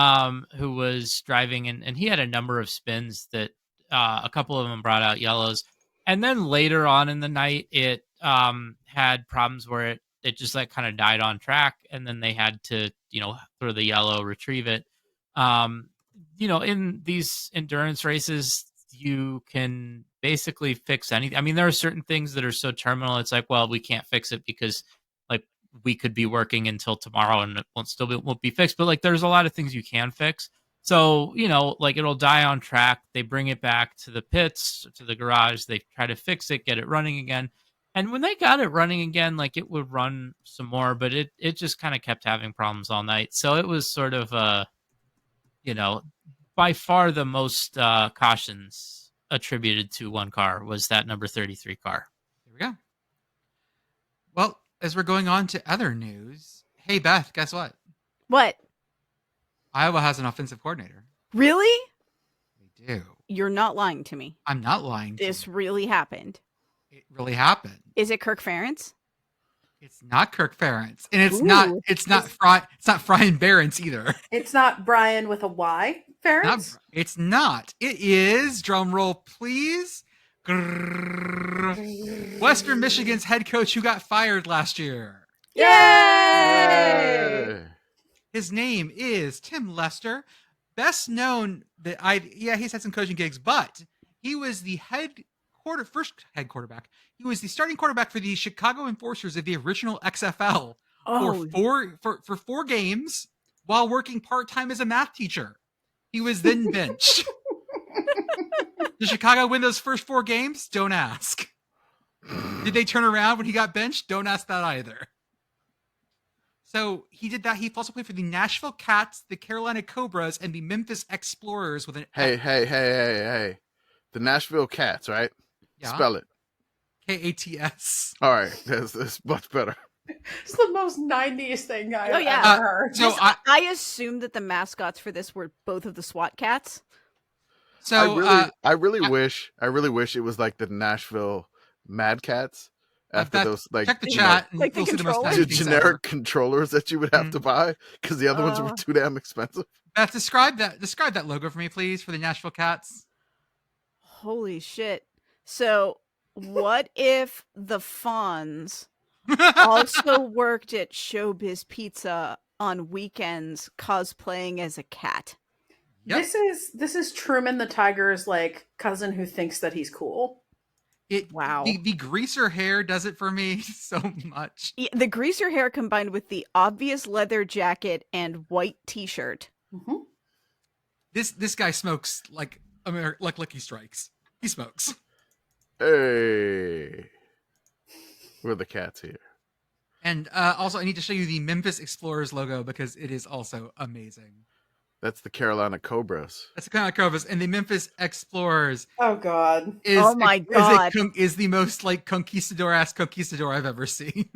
who was driving, and he had a number of spins that a couple of them brought out yellows. And then later on in the night, it had problems where it just like kind of died on track, and then they had to, throw the yellow, retrieve it. In these endurance races, you can basically fix anything. I mean, there are certain things that are so terminal. It's like, well, we can't fix it because like we could be working until tomorrow and it won't be fixed. But like, there's a lot of things you can fix. So, like it'll die on track. They bring it back to the pits, to the garage. They try to fix it, get it running again. And when they got it running again, like it would run some more, but it just kind of kept having problems all night. So it was sort of by far the most cautions attributed to one car was that number 33 car. There we go. Well, as we're going on to other news, hey Beth, guess what? What? Iowa has an offensive coordinator. Really? They do. You're not lying to me. I'm not lying to This you. really happened. It really happened. Is it Kirk Ferentz? It's not Kirk Ferentz, and it's Ooh. not Brian Barents either. It's not Brian with a Y. Ferentz? It's not. It is, drum roll please, grrr, Western Michigan's head coach who got fired last year. Yay! His name is Tim Lester, best known that he's had some coaching gigs, but he was the first head quarterback. He was the starting quarterback for the Chicago Enforcers of the original XFL for 4 games while working part-time as a math teacher. He was then benched. Did Chicago win those first 4 games? Don't ask. Did they turn around when he got benched? Don't ask that either. So he did that. He also played for the Nashville Cats, the Carolina Cobras, and the Memphis Explorers with an Hey. The Nashville Cats, right? Yeah. Spell it. Kats. All right. That's much better. It's the most 90s thing I've yeah. ever heard. So I assumed that the mascots for this were both of the SWAT cats. So I really wish it was like the Nashville Mad Cats. After those, like, check the chat, and like the you'll see the most controllers? the 90s things generic ever. controllers that you would have to buy because the other ones were too damn expensive. Beth, describe that logo for me, please, for the Nashville Cats. Holy shit. So what if the Fonz also worked at Showbiz Pizza on weekends cosplaying as a cat? Yep. This is Truman the Tiger's like cousin who thinks that he's cool. Wow. The greaser hair does it for me so much. Yeah, the greaser hair combined with the obvious leather jacket and white t-shirt. Mm-hmm. This guy smokes like Lucky Strikes. He smokes. Hey, we're the cats here. And also, I need to show you the Memphis Explorers logo because it is also amazing. That's the Carolina Cobras. That's the kind of Cobras, and the Memphis Explorers. Oh God! Oh my God! Is the most like conquistador-ass conquistador I've ever seen.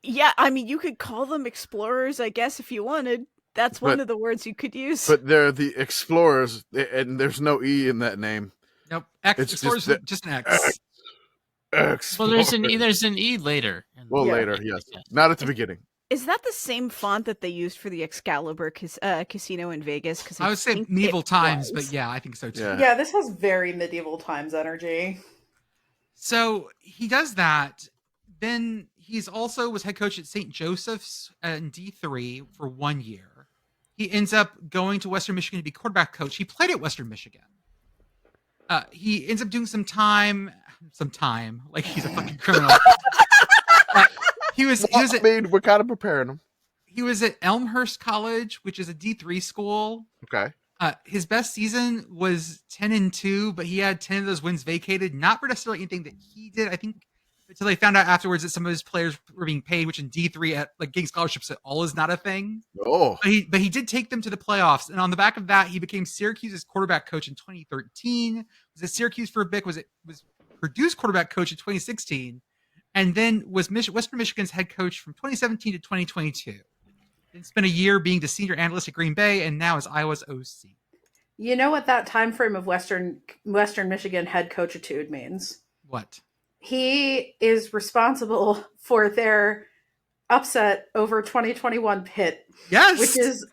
Yeah, I mean, you could call them explorers, I guess, if you wanted. That's one of the words you could use. But they're the Explorers, and there's no E in that name. Nope. It's Explorers just an X. Well, there's an E later. Later, yes. Not at the beginning. Is that the same font that they used for the Excalibur casino in Vegas? Because I would say medieval times, but yeah, I think so too. Yeah, this has very medieval times energy. So he does that. Then he's also was head coach at St. Joseph's in D3 for 1 year. He ends up going to Western Michigan to be quarterback coach. He played at Western Michigan. He ends up doing some time, like he's a fucking criminal. We're kind of preparing him. He was at Elmhurst College, which is a D3 school. Okay. His best season was 10-2, but he had 10 of those wins vacated. Not for necessarily anything that he did. I think until they found out afterwards that some of his players were being paid, which in D3 at like getting scholarships at all is not a thing. Oh. But he did take them to the playoffs, and on the back of that, he became Syracuse's quarterback coach in 2013. Was at Syracuse for a bit. Was Purdue's quarterback coach in 2016, and then was Western Michigan's head coach from 2017 to 2022. Then spent a year being the senior analyst at Green Bay, and now is Iowa's OC. You know what that time frame of Western Michigan head coachitude means? What? He is responsible for their upset over 2021 Pitt, Yes. which is,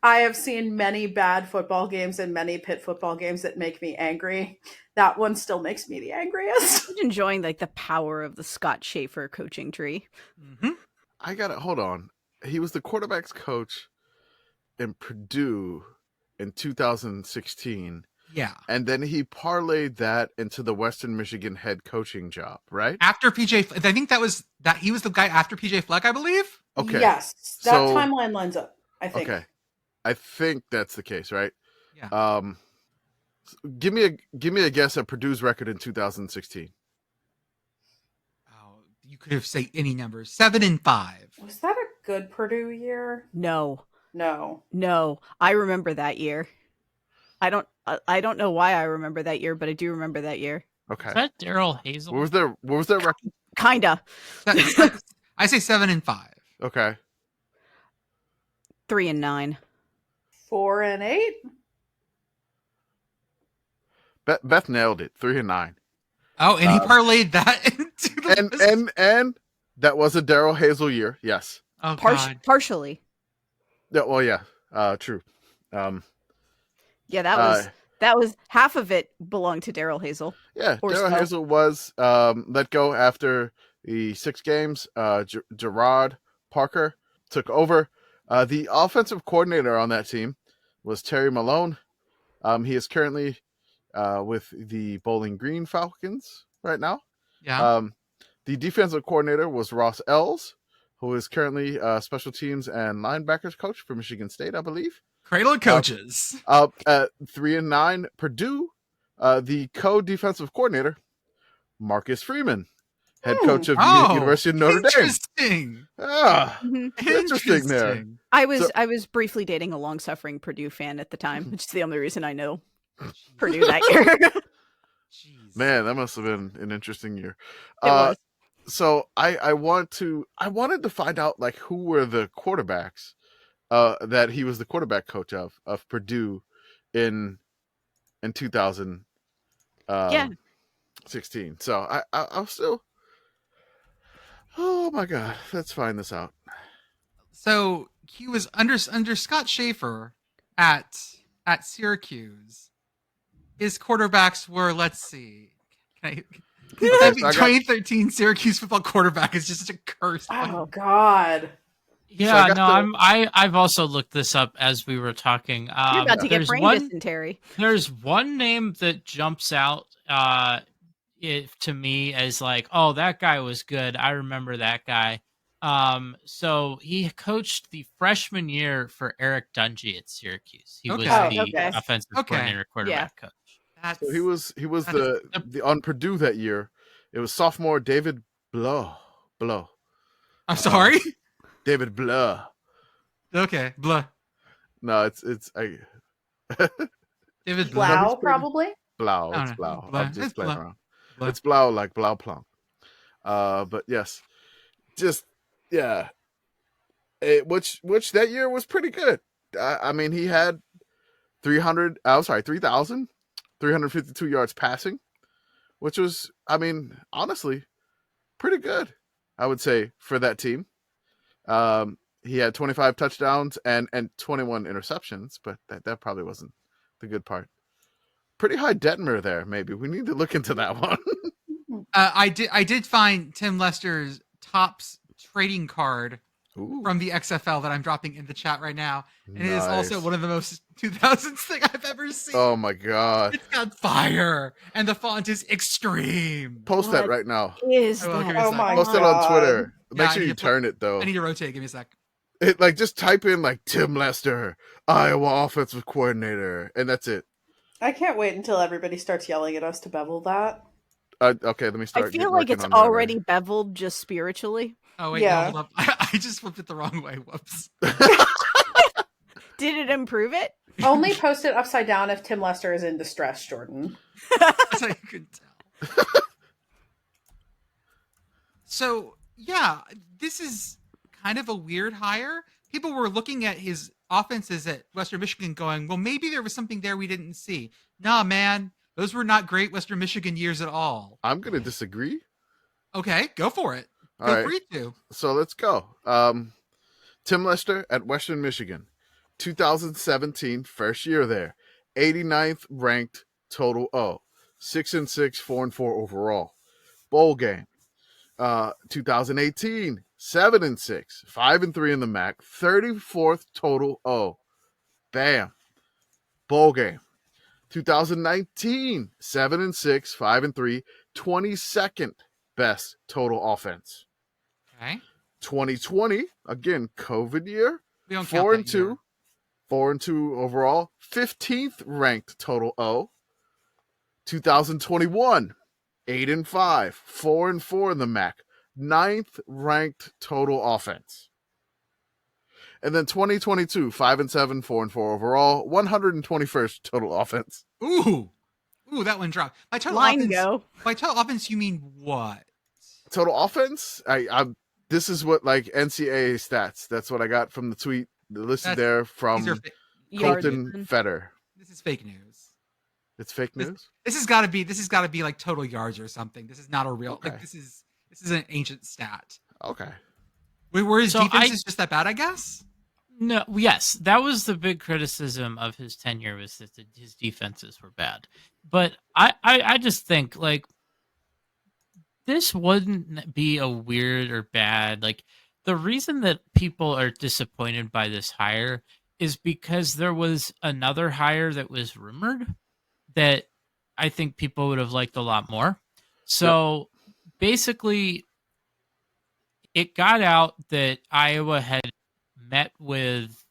I have seen many bad football games and many Pitt football games that make me angry. That one still makes me the angriest. I'm enjoying like the power of the Scott Schaefer coaching tree. Mhm. I got it. Hold on. He was the quarterback's coach in Purdue in 2016. Yeah. And then he parlayed that into the Western Michigan head coaching job, right? After PJ, I think he was the guy after PJ Fleck, I believe. Okay. Yes, that So- timeline lines up, I think. Okay. I think that's the case, right? Yeah. Give me a guess at Purdue's record in 2016. Oh, you could have said any number. 7-5. Was that a good Purdue year? No. No. I remember that year. I don't know why I remember that year, but I do remember that year. Okay. Is that Daryl Hazel? What was their record? Kinda. I say 7-5. Okay. 3-9. 4-8. Beth nailed it. 3-9. Oh, and he parlayed that into the And that was a Daryl Hazel year. Yes. oh god. Partially. Yeah, well, yeah. True. Yeah, that was half of it belonged to Daryl Hazel. Yeah, Or Daryl so. Hazel was let go after the 6 games. Gerard Parker took over. The offensive coordinator on that team was Terry Malone. He is currently with the Bowling Green Falcons right now. Yeah. The defensive coordinator was Ross Ells, who is currently special teams and linebackers coach for Michigan State, I believe. Cradle of coaches. At 3-9, Purdue, the co-defensive coordinator, Marcus Freeman, head coach of the University of Notre Dame. Interesting. Interesting there. I was briefly dating a long-suffering Purdue fan at the time, which is the only reason I know Purdue that year. Jeez. Man, that must have been an interesting year. It was. So I wanted to find out like who were the quarterbacks that he was the quarterback coach of Purdue in 2016. So I'll still. Oh my God, let's find this out. So he was under Scott Schaefer at Syracuse. His quarterbacks were, let's see. Can I 2013 Syracuse football quarterback is just such a curse. Oh God. Yeah, So I no, got I've also looked this up as we were talking. You're about to get there's brain one, dysentery. There's one name that jumps out to me as like, oh, that guy was good. I remember that guy. So he coached the freshman year for Eric Dungy at Syracuse. He was the offensive coordinator, quarterback coach. So he was the on Purdue that year. It was sophomore David Blow. I'm sorry. David Blah. Okay, blah. No, it's David Blau, probably. Blau. Oh, It's no. Blau. Blah. I'm just It's playing Blah. around. Blah. It's Blau like Blau Plum. But yes, just yeah. Which that year was pretty good. I mean, he had 3,352 yards passing, which was, I mean, honestly, pretty good. I would say for that team. He had 25 touchdowns and 21 interceptions, but that probably wasn't the good part. Pretty high Detmer there, maybe. We need to look into that one. I did find Tim Lester's Topps trading card Ooh, from the XFL that I'm dropping in the chat right now. And it is nice. also one of the most 2000s thing I've ever seen. Oh my God. It's got fire, and the font is extreme. Post that right now. Is I will, give that? me a Oh sec. my Post it on God. Twitter. Yeah, Make I sure need you to turn it though. I need to rotate. Give me a sec. It like just type in like Tim Lester, Iowa offensive coordinator, and that's it. I can't wait until everybody starts yelling at us to bevel that. Okay, let me start. I feel like it's already beveled just spiritually. Oh wait, Yeah. no, hold up. I just flipped it the wrong way. Whoops. Did it improve it? Only post it upside down if Tim Lester is in distress, Jordan. That's how you can tell. So yeah, this is kind of a weird hire. People were looking at his offenses at Western Michigan going, well, maybe there was something there we didn't see. Nah, man, those were not great Western Michigan years at all. I'm gonna disagree. Okay, go for it. All Feel right. free to. So let's go. Tim Lester at Western Michigan, 2017, first year there, 89th ranked total O, 6-6, 4-4 overall. Bowl game, 2018, 7-6, 5-3 in the MAC, 34th total O. Bam. Bowl game, 2019, 7-6, 5-3, 22nd best total offense. Okay. 2020, again, COVID year, We don't count that year. 4-2 overall, 15th ranked total O. 2021, 8-5, 4-4 in the MAC, 9th ranked total offense. And then 2022, 5-7, 4-4 overall, 121st total offense. Ooh, that one dropped. By total Line offense, go. by total offense, you mean what? Total offense, this is what like NCAA stats. That's what I got from the tweet listed there from These are Colton Yards. Fetter. this is fake news. It's fake news. This has got to be like total yards or something. This is not a real. Okay. Like this is an ancient stat. Okay. Where his So defense is just that bad, I guess. No, yes, that was the big criticism of his tenure was that his defenses were bad. But I just think like this wouldn't be a weird or bad. Like the reason that people are disappointed by this hire is because there was another hire that was rumored that I think people would have liked a lot more. So basically, it got out that Iowa had met with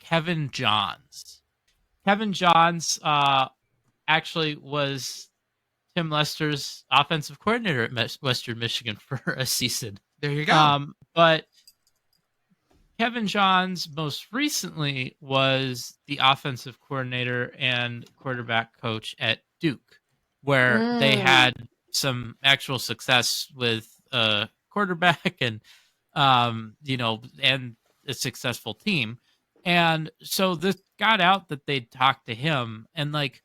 Kevin Johns. Kevin Johns actually was Tim Lester's offensive coordinator at Western Michigan for a season. There you go. But Kevin Johns most recently was the offensive coordinator and quarterback coach at Duke, where they had some actual success with a quarterback and and a successful team. And so this got out that they'd talked to him. And like,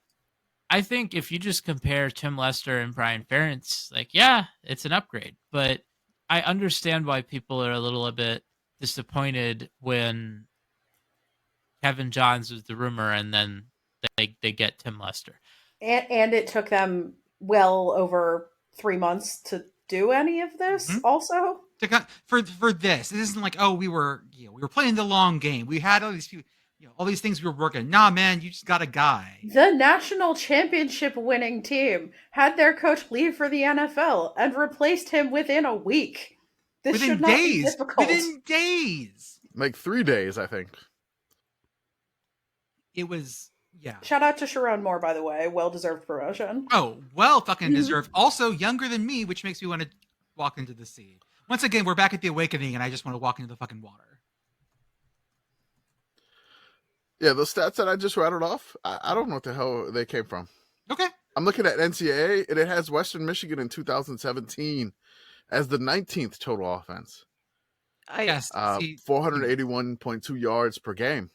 I think if you just compare Tim Lester and Brian Ferentz, like, yeah, it's an upgrade. But I understand why people are a little bit disappointed when Kevin Johns was the rumor and then they get Tim Lester. And it took them well over 3 months to do any of this also. For this, it isn't like, oh, we were playing the long game. We had all these people, all these things we were working. Nah, man, you just got a guy. The national championship winning team had their coach leave for the NFL and replaced him within a week. This should not be difficult. Within days. Like 3 days, I think. It was, yeah. Shout out to Sharon Moore, by the way. Well-deserved promotion. Oh, well fucking deserved. Also younger than me, which makes me want to walk into the sea. Once again, we're back at the awakening, and I just want to walk into the fucking water. Yeah, those stats that I just rattled off, I don't know what the hell they came from. Okay. I'm looking at NCAA, and it has Western Michigan in 2017 as the 19th total offense. Yes. 481.2 yards per game.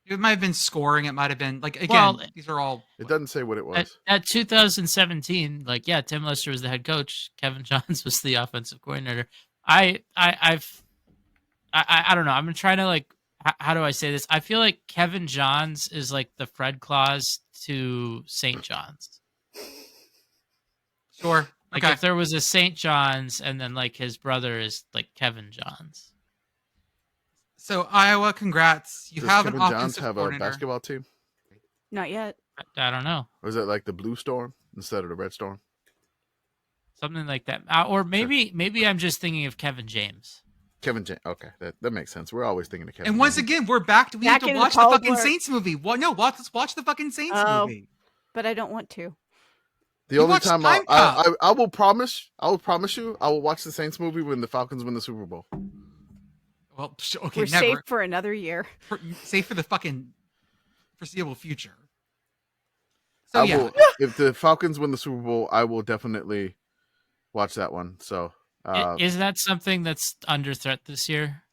It might have been scoring. It might have been like again. These are all. It doesn't say what it was. At 2017, like Tim Lester was the head coach. Kevin Johns was the offensive coordinator. I don't know. I'm trying to like. How do I say this? I feel like Kevin Johns is like the Fred Claus to St. John's. Sure. Like if there was a St. John's and then like his brother is like Kevin Johns. So Iowa, congrats! You Does have Kevin an Johns offensive have a coordinator. basketball team? Not yet. I don't know. Or is it like the Blue Storm instead of the Red Storm? Something like that. Or maybe I'm just thinking of Kevin James. Kevin James. Okay, that makes sense. We're always thinking of Kevin. And once James. again, we're back to we have to into watch the Paul fucking Blart. Saints movie. Well, no, let's watch the fucking Saints Oh. movie. But I don't want to. The You only watched time Time Cop. I will promise you, I will watch the Saints movie when the Falcons win the Super Bowl. Well, okay, We're never. safe for another year. Safe for the fucking foreseeable future. So I will, if the Falcons win the Super Bowl, I will definitely watch that one. So, Is that something that's under threat this year?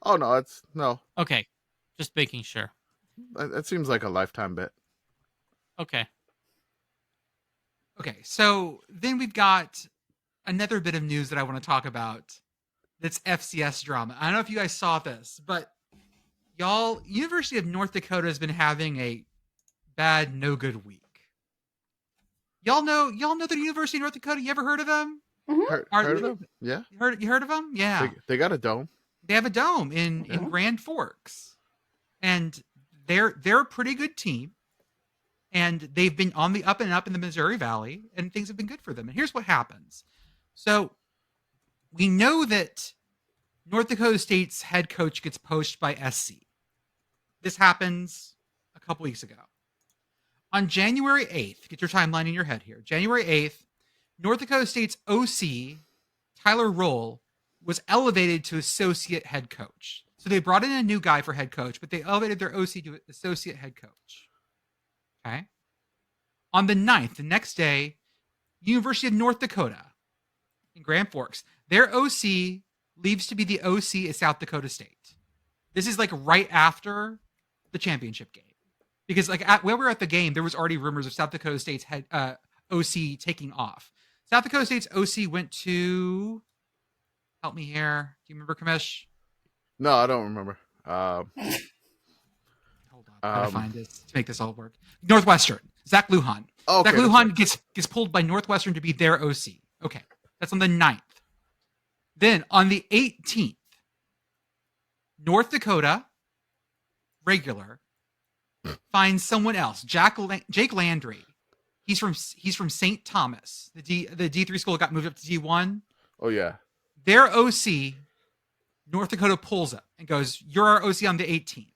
oh no. Okay, just making sure. That seems like a lifetime bet. Okay. Okay, so then we've got another bit of news that I want to talk about. That's FCS drama. I don't know if you guys saw this, but y'all, University of North Dakota has been having a bad, no good week. Y'all know the University of North Dakota. You ever heard of them? Heard of them? Yeah. You heard of them? Yeah. They got a dome. They have a dome in Grand Forks, and they're a pretty good team, and they've been on the up and up in the Missouri Valley, and things have been good for them. And here's what happens. So we know that North Dakota State's head coach gets poached by SC. This happens a couple weeks ago. On January 8th, get your timeline in your head here. January 8th, North Dakota State's OC, Tyler Roll, was elevated to associate head coach. So they brought in a new guy for head coach, but they elevated their OC to associate head coach. Okay. On the 9th, the next day, University of North Dakota in Grand Forks, their OC leaves to be the OC at South Dakota State. This is like right after the championship game. Because like when we were at the game, there was already rumors of South Dakota State's head OC taking off. South Dakota State's OC went to, help me here. Do you remember, Commish? No, I don't remember. Hold on, I gotta find this to make this all work. Northwestern, Zach Lujan. Okay, Zach Lujan gets pulled by Northwestern to be their OC. Okay, that's on the 9th. Then on the 18th, North Dakota, regular, finds someone else, Jake Landry. He's from St. Thomas. The D3 school got moved up to D1. Oh yeah. Their OC, North Dakota pulls up and goes, "You're our OC on the 18th."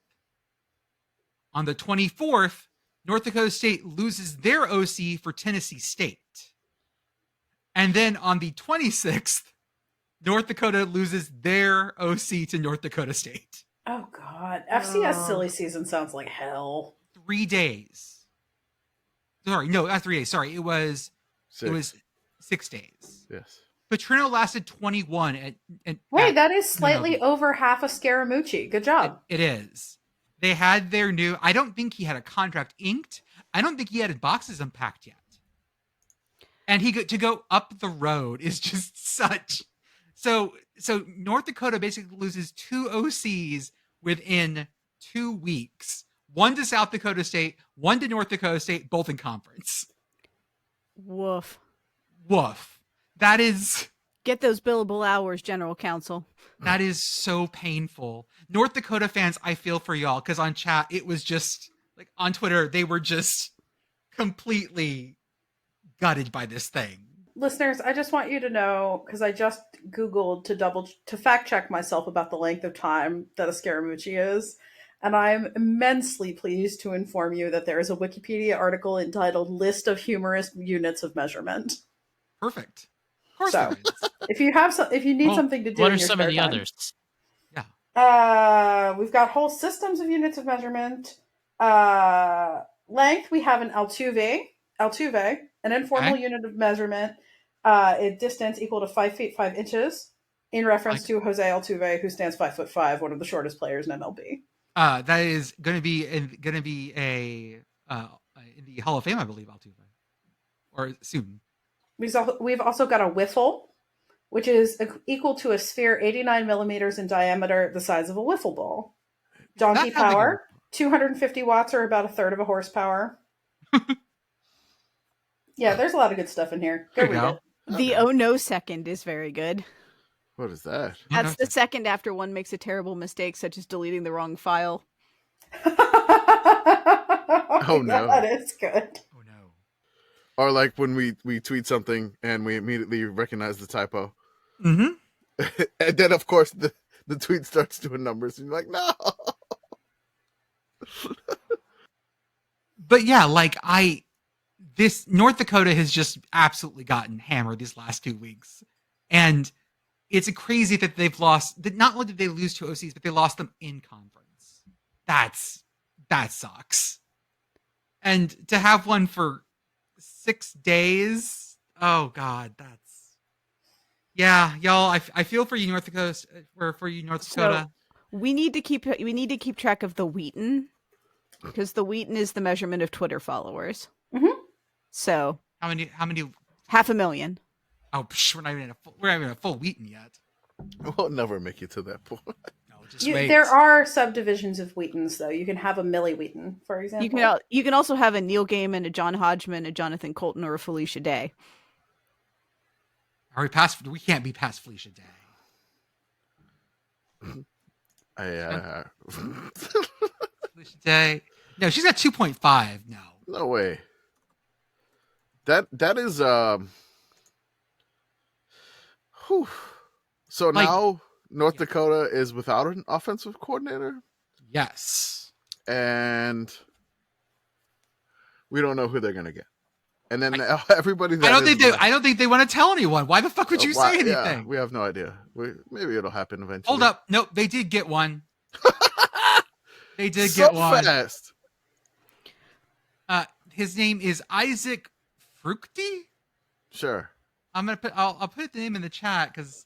On the 24th, North Dakota State loses their OC for Tennessee State. And then on the 26th, North Dakota loses their OC to North Dakota State. Oh God, FCS silly season sounds like hell. 3 days. Sorry, no, not 3 days. Sorry, it was 6 days. Yes. Petrino lasted 21. Wait, that is slightly over half a Scaramucci. Good job. It is. They had their new. I don't think he had a contract inked. I don't think he had boxes unpacked yet. And to go up the road is just such. So North Dakota basically loses 2 OCs within 2 weeks. One to South Dakota State, one to North Dakota State, both in conference. Woof. That is... Get those billable hours, General Counsel. That is so painful. North Dakota fans, I feel for y'all, because on chat, it was just, like, on Twitter, they were just completely gutted by this thing. Listeners, I just want you to know, because I just Googled to fact check myself about the length of time that a Scaramucci is, and I'm immensely pleased to inform you that there is a Wikipedia article entitled "List of Humorous Units of Measurement." Perfect. Of course, So, if you need something to do, what in are your some of spare the time, others? we've got whole systems of units of measurement. Length, we have an Altuve, an informal unit of measurement. Distance equal to 5 feet 5 inches, in reference to Jose Altuve, who stands 5'5", one of the shortest players in MLB. That is going to be in the Hall of Fame, I believe, Altuve, or soon. We've also got a wiffle, which is equal to a sphere 89 millimeters in diameter, the size of a wiffle ball. Donkey power, 250 watts, or about a third of a horsepower. Yeah, there's a lot of good stuff in here. Go read it. The oh no second is very good. What is that? That's the second after one makes a terrible mistake, such as deleting the wrong file. Oh no. That is good. Oh no. Or like when we tweet something and we immediately recognize the typo. Mm-hmm. And then of course the tweet starts doing numbers and you're like, no. But yeah, this North Dakota has just absolutely gotten hammered these last 2 weeks. And it's crazy that they've lost, that not only did they lose 2 OCs, but they lost them in conference. That sucks. And to have one for 6 days, oh God, yeah, y'all, I feel for you, North Dakota, for you, North Dakota. So we need to keep track of the Wheaton, because the Wheaton is the measurement of Twitter followers. Mm-hmm. So How many? 500,000. Oh, psh, we're not even a full Wheaton yet. We'll never make it to that point. No, just wait. There are subdivisions of Wheatons, though. You can have a Millie Wheaton, for example. You can also have a Neil Gaiman, a John Hodgman, a Jonathan Colton, or a Felicia Day. Are we past? We can't be past Felicia Day. Felicia Day. No, she's at 2.5 now. No way. That is whew. So Like- now North Dakota is without an offensive coordinator, Yes. and we don't know who they're gonna get. And then everybody. I don't think they want to tell anyone. Why the fuck would you say anything? Yeah, we have no idea. Maybe it'll happen eventually. Hold up. Nope, they did get one. They did so get one. fast. His name is Isaac Fruchty. Sure. I'll put the name in the chat because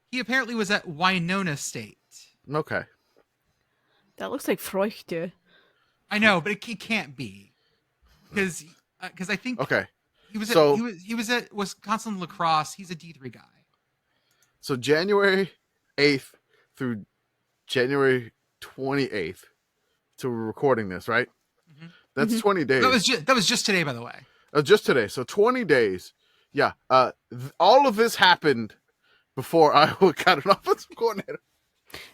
he apparently was at Winona State. Okay. That looks like Freuchte. I know, but it can't be because I think Okay. he was at Wisconsin Lacrosse. He's a D3 guy. So January 8th through January 28th. So we're recording this, right? Mm-hmm. That's 20 days. That was just today, by the way. Just today. So 20 days. Yeah. All of this happened before Iowa got an offensive coordinator.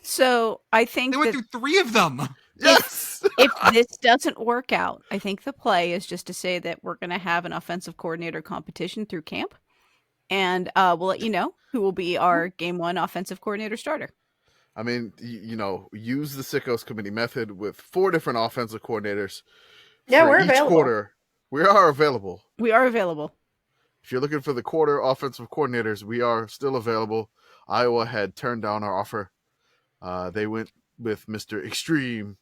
So I think They went through 3 of them. Yes. if this doesn't work out, I think the play is just to say that we're going to have an offensive coordinator competition through camp, and we'll let you know who will be our game 1 offensive coordinator starter. I mean, use the Sickos committee method with 4 different offensive coordinators. Yeah, for we're each available. quarter. We are available. We are available. If you're looking for the quarter offensive coordinators, we are still available. Iowa had turned down our offer. They went with Mr. Extreme,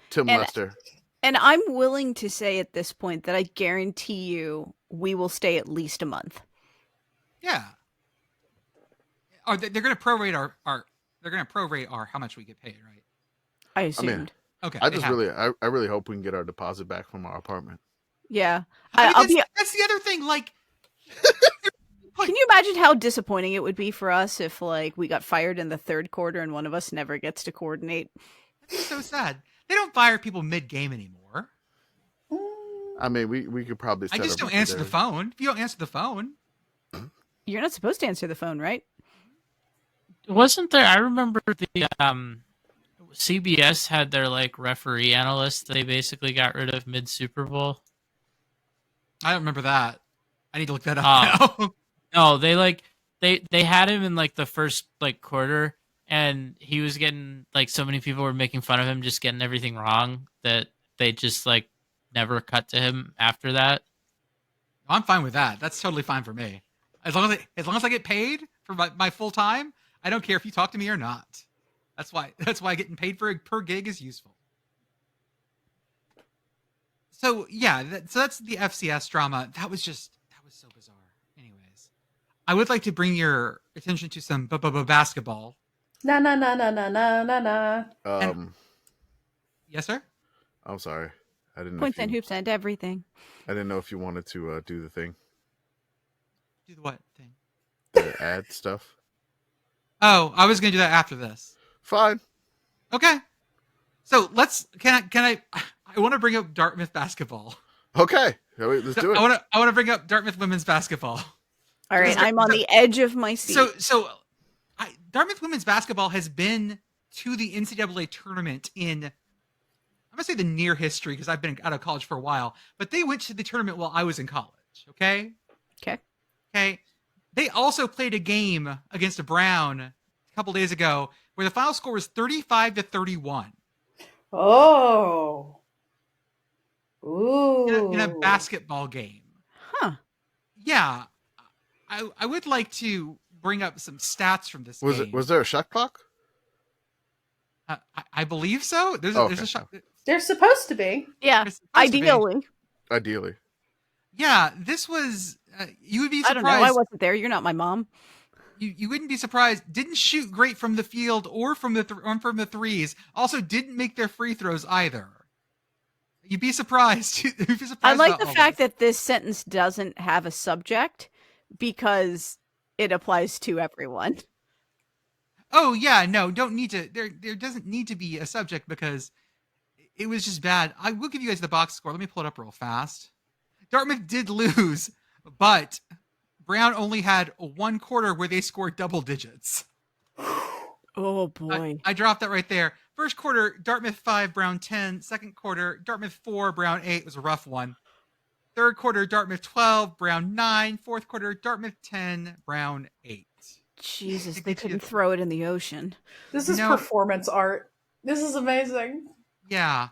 Tim Lester. And I'm willing to say at this point that I guarantee you we will stay at least a month. Yeah. Or they're going to prorate our how much we get paid, right? I assumed. Okay. I really hope we can get our deposit back from our apartment. Yeah. That's the other thing. Like, can you imagine how disappointing it would be for us if we got fired in the 3rd quarter and one of us never gets to coordinate? It's so sad. They don't fire people mid-game anymore. I mean, we could probably. I just don't answer the phone. If you don't answer the phone, you're not supposed to answer the phone, right? Wasn't there? I remember the CBS had their referee analyst that they basically got rid of mid Super Bowl. I don't remember that. I need to look that up now. No, they had him in the first quarter, and he was getting so many people were making fun of him just getting everything wrong that they just never cut to him after that. I'm fine with that. That's totally fine for me. As long as I get paid for my full time, I don't care if you talk to me or not. That's why getting paid per gig is useful. So yeah, that's the FCS drama. That was so bizarre. Anyways, I would like to bring your attention to some basketball. Na na na na na na na na. Yes, sir. I'm sorry. I didn't know. Points and hoops and everything. I didn't know if you wanted to do the thing. Do the what thing? The ad stuff. Oh, I was going to do that after this. Fine. Okay. So can I want to bring up Dartmouth basketball. Okay. Let's do it. I want to bring up Dartmouth women's basketball. All right. I'm on the edge of my seat. Dartmouth women's basketball has been to the NCAA tournament in, I'm going to say the near history because I've been out of college for a while, but they went to the tournament while I was in college. Okay. They also played a game against a Brown a couple days ago where the final score was 35-31. Oh. Ooh. In a basketball game. Huh. Yeah. I would like to bring up some stats from this game. Was there a shot clock? I believe so. There's a shot. There's supposed to be. Yeah. Ideally. Yeah, this was. You would be surprised. I don't know. I wasn't there. You're not my mom. You wouldn't be surprised. Didn't shoot great from the field or from the threes. Also, didn't make their free throws either. You'd be surprised. I like the fact that this sentence doesn't have a subject, because it applies to everyone. Oh yeah, no, don't need to. There doesn't need to be a subject because it was just bad. I will give you guys the box score. Let me pull it up real fast. Dartmouth did lose, but Brown only had one quarter where they scored double digits. Oh boy. I dropped that right there. First quarter, Dartmouth 5, Brown 10. Second quarter, Dartmouth 4, Brown 8. It was a rough one. Third quarter, Dartmouth 12, Brown 9. Fourth quarter, Dartmouth 10, Brown 8. Jesus, they couldn't throw it in the ocean. This is performance art. This is amazing. Yeah.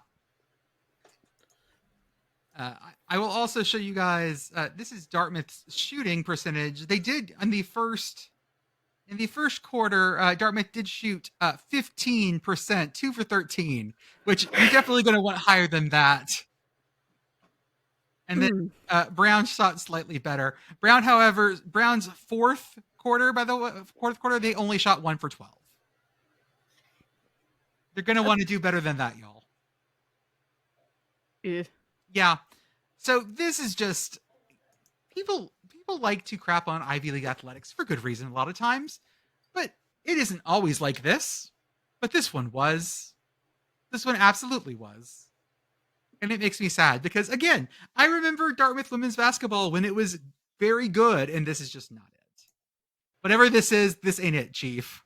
I will also show you guys, this is Dartmouth's shooting percentage. They did in the first quarter, Dartmouth did shoot 15%, 2 for 13, which you're definitely going to want higher than that. And then Brown shot slightly better. Brown, however, Brown's fourth quarter, they only shot 1 for 12. They're going to want to do better than that, y'all. Yeah. So this is just people like to crap on Ivy League athletics for good reason a lot of times, but it isn't always like this. But this one was. This one absolutely was. And it makes me sad because, again, I remember Dartmouth women's basketball when it was very good, and this is just not it. Whatever this is, this ain't it, Chief.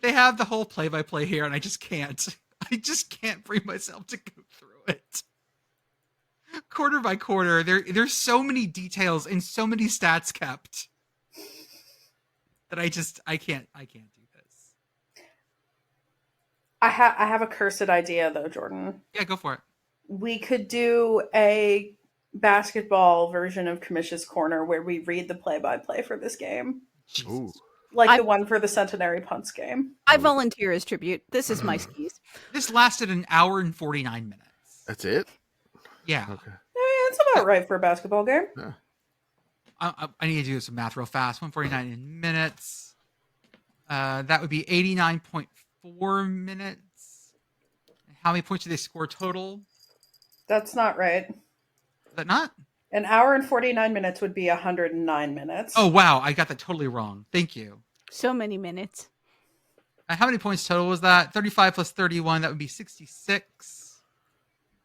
They have the whole play-by-play here, and I just can't bring myself to go through it. Quarter by quarter, there's so many details and so many stats kept that I can't do this. I have a cursed idea though, Jordan. Yeah, go for it. We could do a basketball version of Commish's Corner where we read the play-by-play for this game. Jesus. Like the one for the Centenary Punts game. I volunteer as tribute. This is my skis. This lasted an hour and 49 minutes. That's it? Yeah. Okay. Yeah, it's about right for a basketball game. Yeah. I need to do some math real fast. 149 in minutes. That would be 89.4 minutes. How many points did they score total? That's not right. Is that not? An hour and 49 minutes would be 109 minutes. Oh, wow. I got that totally wrong. Thank you. So many minutes. How many points total was that? 35 plus 31. That would be 66.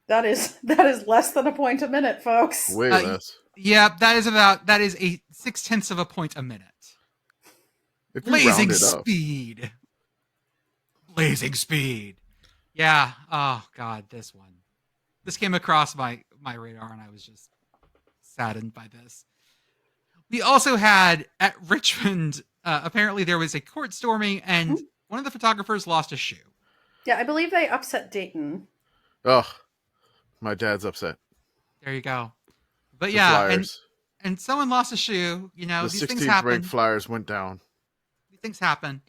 That is less than a point a minute, folks. Way less. Yeah, that is a 0.6 of a point a minute. Blazing speed. Blazing speed. Yeah. Oh God, this one. This came across my radar, and I was just saddened by this. We also had at Richmond. Apparently, there was a court storming, and one of the photographers lost a shoe. Yeah, I believe they upset Dayton. Ugh. My dad's upset. There you go. But The yeah, Flyers. and someone lost a shoe. You know, The these things 16th happen. ranked Flyers went down. These things happen.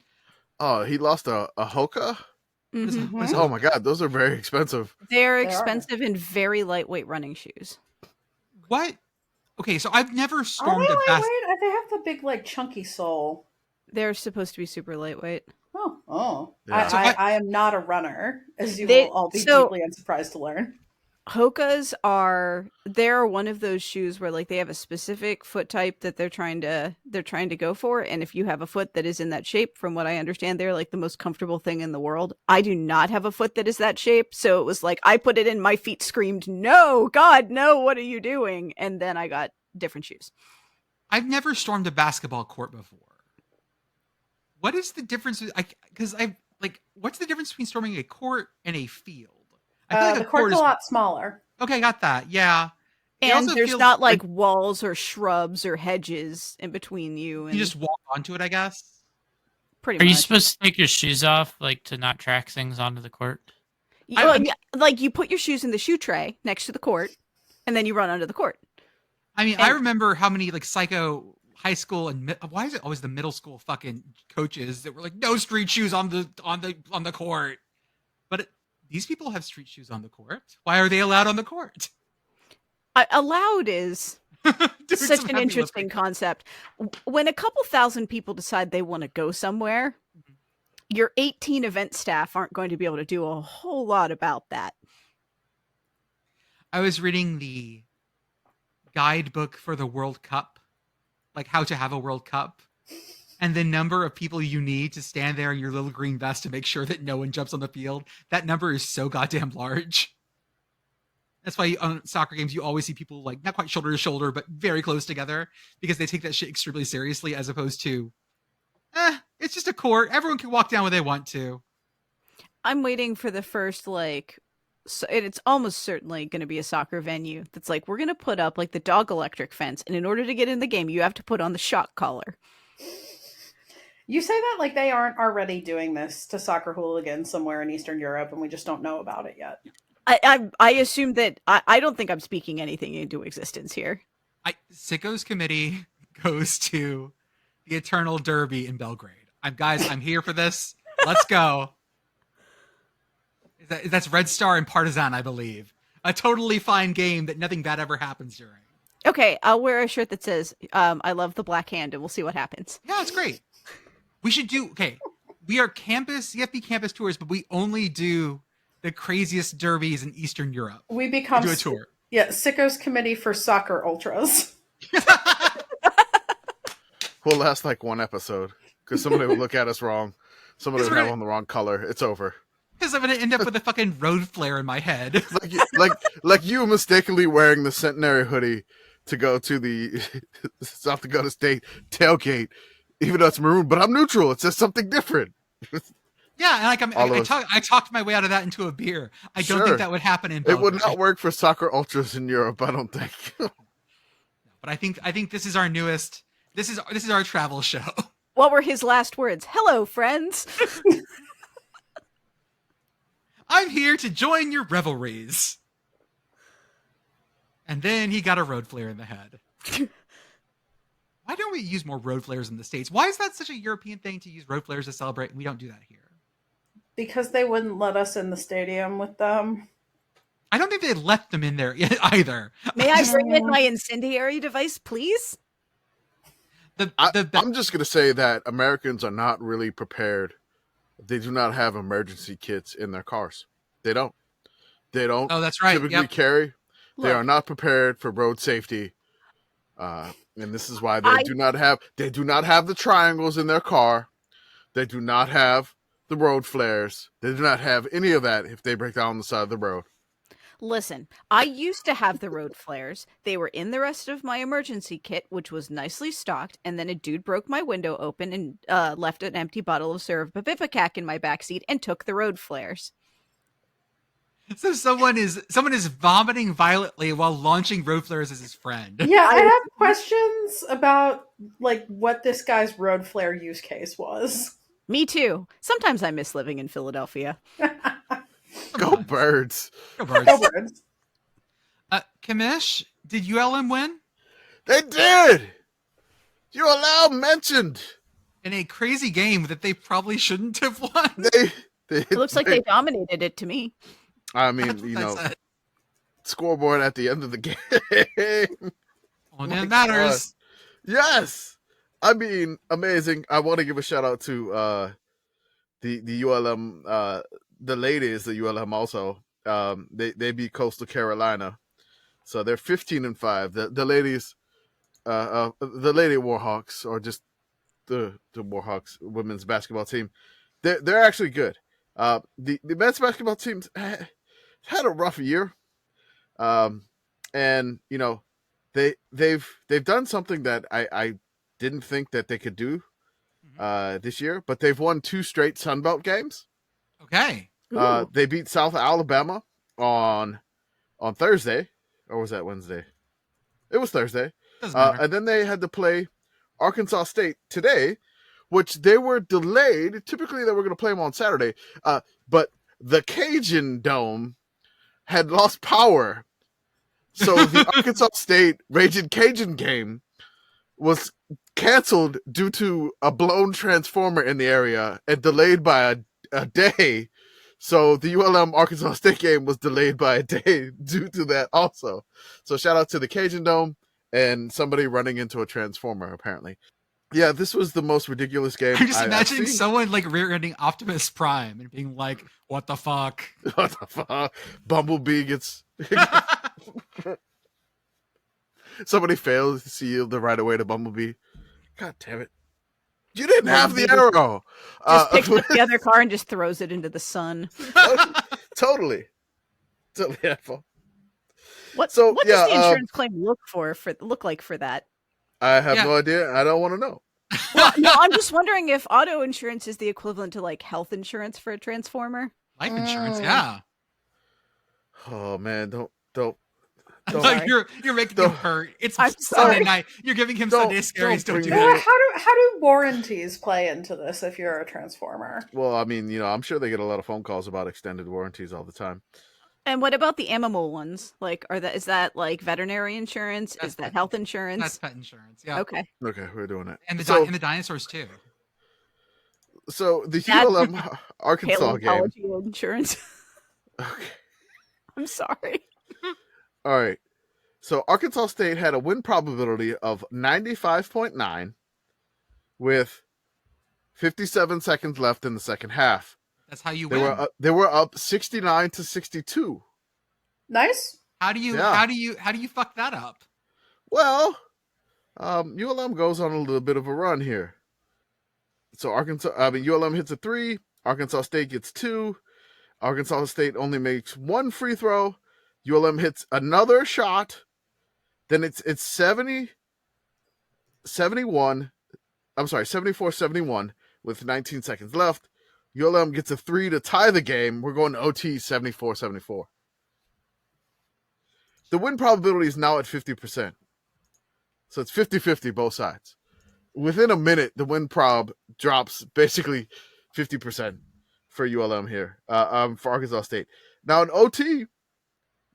Oh, he lost a Hoka? Mhm. What is Oh my God, those are very expensive. They're They expensive and very lightweight running shoes. What? Okay, so I've never Are stormed they a lightweight? basketball. They have the big, like, chunky sole. They're supposed to be super lightweight. Oh. Yeah. So I am not a runner, as you They- will all be so- deeply unsurprised to learn. Hokas they're one of those shoes where like they have a specific foot type that they're trying to go for, and if you have a foot that is in that shape, from what I understand, they're like the most comfortable thing in the world. I do not have a foot that is that shape, so it was like I put it in, my feet screamed, "No, God, no, what are you doing?" And then I got different shoes. I've never stormed a basketball court before. What is the difference? What's the difference between storming a court and a field? I feel The court's a lot smaller. Okay, I got that. Yeah. It And also there's feels not like walls or shrubs or hedges in between you. And you just walk onto it, I guess. pretty Are much. you supposed to take your shoes off, like to not track things onto the court? Like you put your shoes in the shoe tray next to the court, and then you run onto the court. I mean, I remember how many like psycho high school and why is it always the middle school fucking coaches that were like no street shoes on the court? But these people have street shoes on the court. Why are they allowed on the court? Allowed is Doing such some an heavy interesting lifting. concept. When a couple thousand people decide they want to go somewhere, your 18 event staff aren't going to be able to do a whole lot about that. I was reading the guidebook for the World Cup, like how to have a World Cup, and the number of people you need to stand there in your little green vest to make sure that no one jumps on the field, that number is so goddamn large. That's why on soccer games you always see people like not quite shoulder to shoulder, but very close together, because they take that shit extremely seriously, as opposed to, it's just a court. Everyone can walk down where they want to. I'm waiting for the first, so it's almost certainly going to be a soccer venue that's like, we're going to put up like the dog electric fence, and in order to get in the game, you have to put on the shock collar. You say that like they aren't already doing this to soccer hooligans somewhere in Eastern Europe, and we just don't know about it yet. I assume that I don't think I'm speaking anything into existence here. Sickos committee goes to the Eternal Derby in Belgrade. I'm here for this. Let's go. That's Red Star and Partizan, I believe. A totally fine game that nothing bad ever happens during. Okay, I'll wear a shirt that says, I love the Black Hand, and we'll see what happens. Yeah, it's great. We should do, we are CFB campus tours, but we only do the craziest derbies in Eastern Europe. We become do a tour. Yeah, Sickos Committee for Soccer Ultras. We'll last like one episode because somebody will look at us wrong. Somebody will have on the wrong color. It's over. Because I'm gonna end up with a fucking road flare in my head. like you mistakenly wearing the Centenary hoodie to go to the South Dakota State tailgate, even though it's maroon, but I'm neutral. It says something different. Yeah, and I talked my way out of that into a beer. I don't think that would happen in Belgrade. It would not work for soccer ultras in Europe, I don't think. But I think this is our newest. This is our travel show. What were his last words? Hello, friends. I'm here to join your revelries. And then he got a road flare in the head. Why don't we use more road flares in the States? Why is that such a European thing to use road flares to celebrate, and we don't do that here? Because they wouldn't let us in the stadium with them. I don't think they let them in there either. May I bring in my incendiary device, please? I'm just going to say that Americans are not really prepared. They do not have emergency kits in their cars. They don't. Oh, that's right. Typically carry. They are not prepared for road safety. And this is why they do not have the triangles in their car. They do not have the road flares. They do not have any of that if they break down on the side of the road. Listen, I used to have the road flares. They were in the rest of my emergency kit, which was nicely stocked, and then a dude broke my window open and left an empty bottle of syrup Vivicac in my backseat and took the road flares. So someone is vomiting violently while launching road flares as his friend. Yeah, I have questions about like what this guy's road flare use case was. Me too. Sometimes I miss living in Philadelphia. Go Birds. Go Birds. Go Birds. Commish, did ULM win? They did. ULM mentioned In a crazy game that they probably shouldn't have won. It looks like they dominated it to me. I mean, scoreboard at the end of the game. Well, that matters. Yes. I mean, amazing. I want to give a shout out to the ULM, the ladies, the ULM also. They beat Coastal Carolina. So they're 15-5. The ladies, the Lady Warhawks, or just the Warhawks women's basketball team, they're actually good. The men's basketball team's had a rough year, and they've done something that I didn't think that they could do this year, but they've won 2 straight Sun Belt games. Okay. They beat South Alabama on Thursday, or was that Wednesday? It was Thursday. And then they had to play Arkansas State today, which they were delayed. Typically, they were going to play them on Saturday, but the Cajun Dome had lost power. So the Arkansas State Raging Cajun game was canceled due to a blown transformer in the area and delayed by a day. So the ULM Arkansas State game was delayed by a day due to that also. So shout out to the Cajun Dome and somebody running into a transformer, apparently. Yeah, this was the most ridiculous game. I'm just imagining someone like rear-ending Optimus Prime and being like, what the fuck? What the fuck? Bumblebee gets... Somebody fails to seal the right away to Bumblebee. God damn it! You didn't have the arrow. Just picks up the other car and just throws it into the sun. Totally awful. What does the insurance claim look like for that? I have no idea. I don't want to know. Well, no, I'm just wondering if auto insurance is the equivalent to like health insurance for a transformer. Life insurance, yeah. Oh man, don't. You're making him hurt. It's Sunday night. You're giving him Sunday scaries. Don't do that. How do warranties play into this if you're a transformer? Well, I mean, I'm sure they get a lot of phone calls about extended warranties all the time. And what about the animal ones? Like, is that like veterinary insurance? Is that health insurance? That's pet insurance. Yeah. Okay, we're doing it. And the dinosaurs too. So the ULM Arkansas game. Insurance. Okay. I'm sorry. All right. So Arkansas State had a win probability of 95.9 with 57 seconds left in the second half. That's how you win. They were up 69-62. Nice. How do you fuck that up? Well, ULM goes on a little bit of a run here. So ULM hits a 3, Arkansas State gets 2. Arkansas State only makes 1 free throw. ULM hits another shot. Then it's 74-71 with 19 seconds left. ULM gets a 3 to tie the game. We're going to OT 74-74. The win probability is now at 50%. So it's 50-50 both sides. Within a minute, the win prob drops basically 50% for ULM here, for Arkansas State. Now in OT,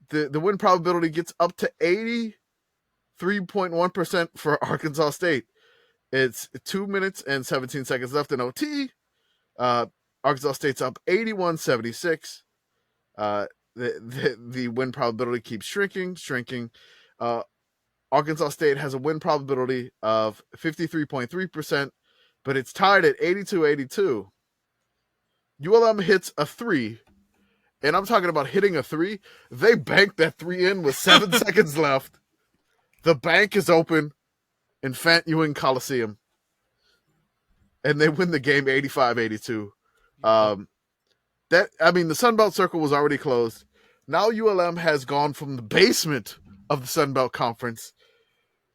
the win probability gets up to 83.1% for Arkansas State. It's 2 minutes and 17 seconds left in OT. Arkansas State's up 81-76. The win probability keeps shrinking. Arkansas State has a win probability of 53.3%, but it's tied at 82-82. ULM hits a 3, and I'm talking about hitting a 3. They banked that 3 in with 7 seconds left. The bank is open in Fant Ewing Coliseum, and they win the game 85-82. The Sunbelt Circle was already closed. Now ULM has gone from the basement of the Sunbelt Conference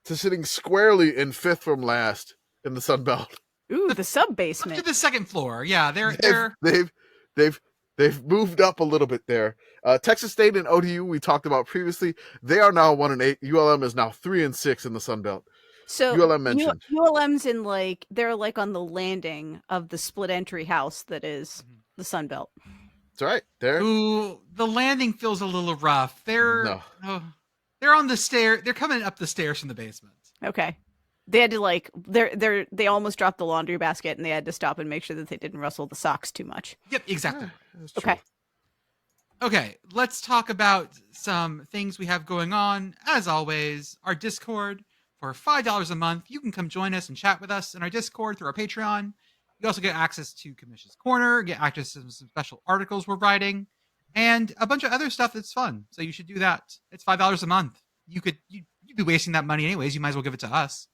to sitting squarely in 5th from last in the Sunbelt. Ooh, the sub-basement. Up to the second floor. Yeah, they've moved up a little bit there. Texas State and ODU we talked about previously. They are now 1-8. ULM is now 3-6 in the Sunbelt. So ULM mentioned. ULM's in they're on the landing of the split entry house that is the Sunbelt. That's right. There. Ooh, the landing feels a little rough. They're on the stair. They're coming up the stairs from the basement. Okay. They had to they almost dropped the laundry basket and they had to stop and make sure that they didn't rustle the socks too much. Yep, exactly. Okay. Okay, let's talk about some things we have going on. As always, our Discord for $5 a month. You can come join us and chat with us in our Discord through our Patreon. You also get access to Commish's Corner, get access to some special articles we're writing, and a bunch of other stuff that's fun. So you should do that. It's $5 a month. You'd be wasting that money anyways. You might as well give it to us.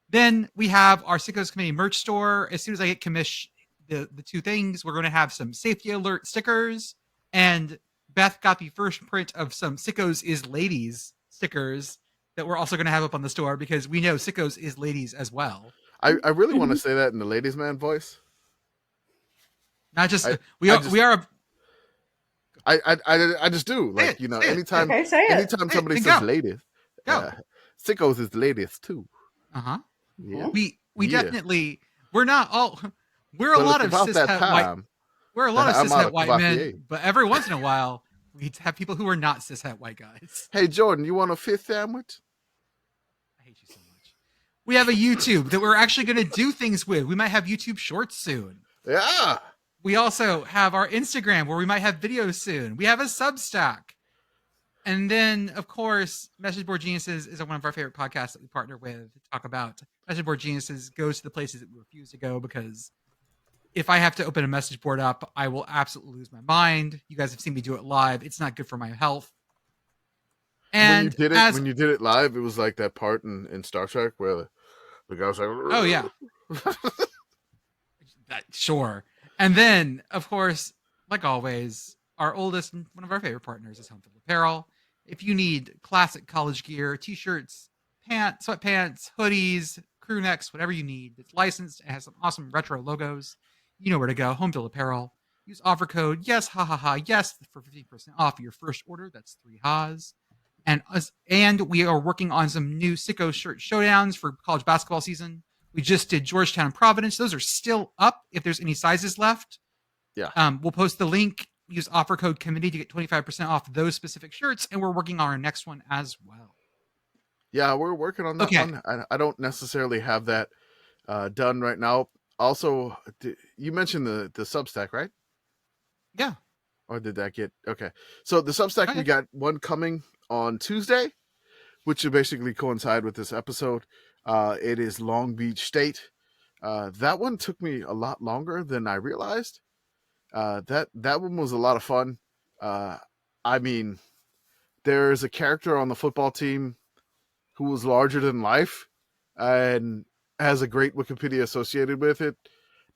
Then we have our Sickos Committee merch store. As soon as I get Commish the 2 things, we're going to have some safety alert stickers. And Beth got the first print of some Sickos is Ladies stickers that we're also going to have up on the store because we know Sickos is Ladies as well. I really want to say that in the ladies' man voice. Not just I just do anytime somebody says ladies, Sickos is ladies too. Yeah. We definitely we're a lot of cishet white men, but every once in a while we have people who are not cishet white guys. Hey Jordan, you want a fifth sandwich? I hate you so much. We have a YouTube that we're actually going to do things with. We might have YouTube Shorts soon. Yeah. We also have our Instagram where we might have videos soon. We have a Substack. And then, of course, Message Board Geniuses is one of our favorite podcasts that we partner with to talk about. Message Board Geniuses goes to the places that we refuse to go because if I have to open a message board up, I will absolutely lose my mind. You guys have seen me do it live. It's not good for my health. And when you did it live, it was like that part in Star Trek where the guy was like, oh yeah, sure. And then, of course, like always, our oldest and one of our favorite partners is Home Field Apparel. If you need classic college gear, t-shirts, pants, sweatpants, hoodies, crew necks, whatever you need, it's licensed. It has some awesome retro logos. You know where to go. Home Field Apparel. Use offer code yes yes for 15% off your first order. That's 3 ha's. And we are working on some new Sickos shirt showdowns for college basketball season. We just did Georgetown and Providence. Those are still up if there's any sizes left. Yeah. We'll post the link. Use offer code committee to get 25% off those specific shirts, and we're working on our next one as well. Yeah, we're working on that one. I don't necessarily have that done right now. Also, you mentioned the Substack, right? Yeah. Or did that get okay? So the Substack, we got one coming on Tuesday, which will basically coincide with this episode. It is Long Beach State. That one took me a lot longer than I realized. That one was a lot of fun. I mean, there's a character on the football team who was larger than life and has a great Wikipedia associated with it,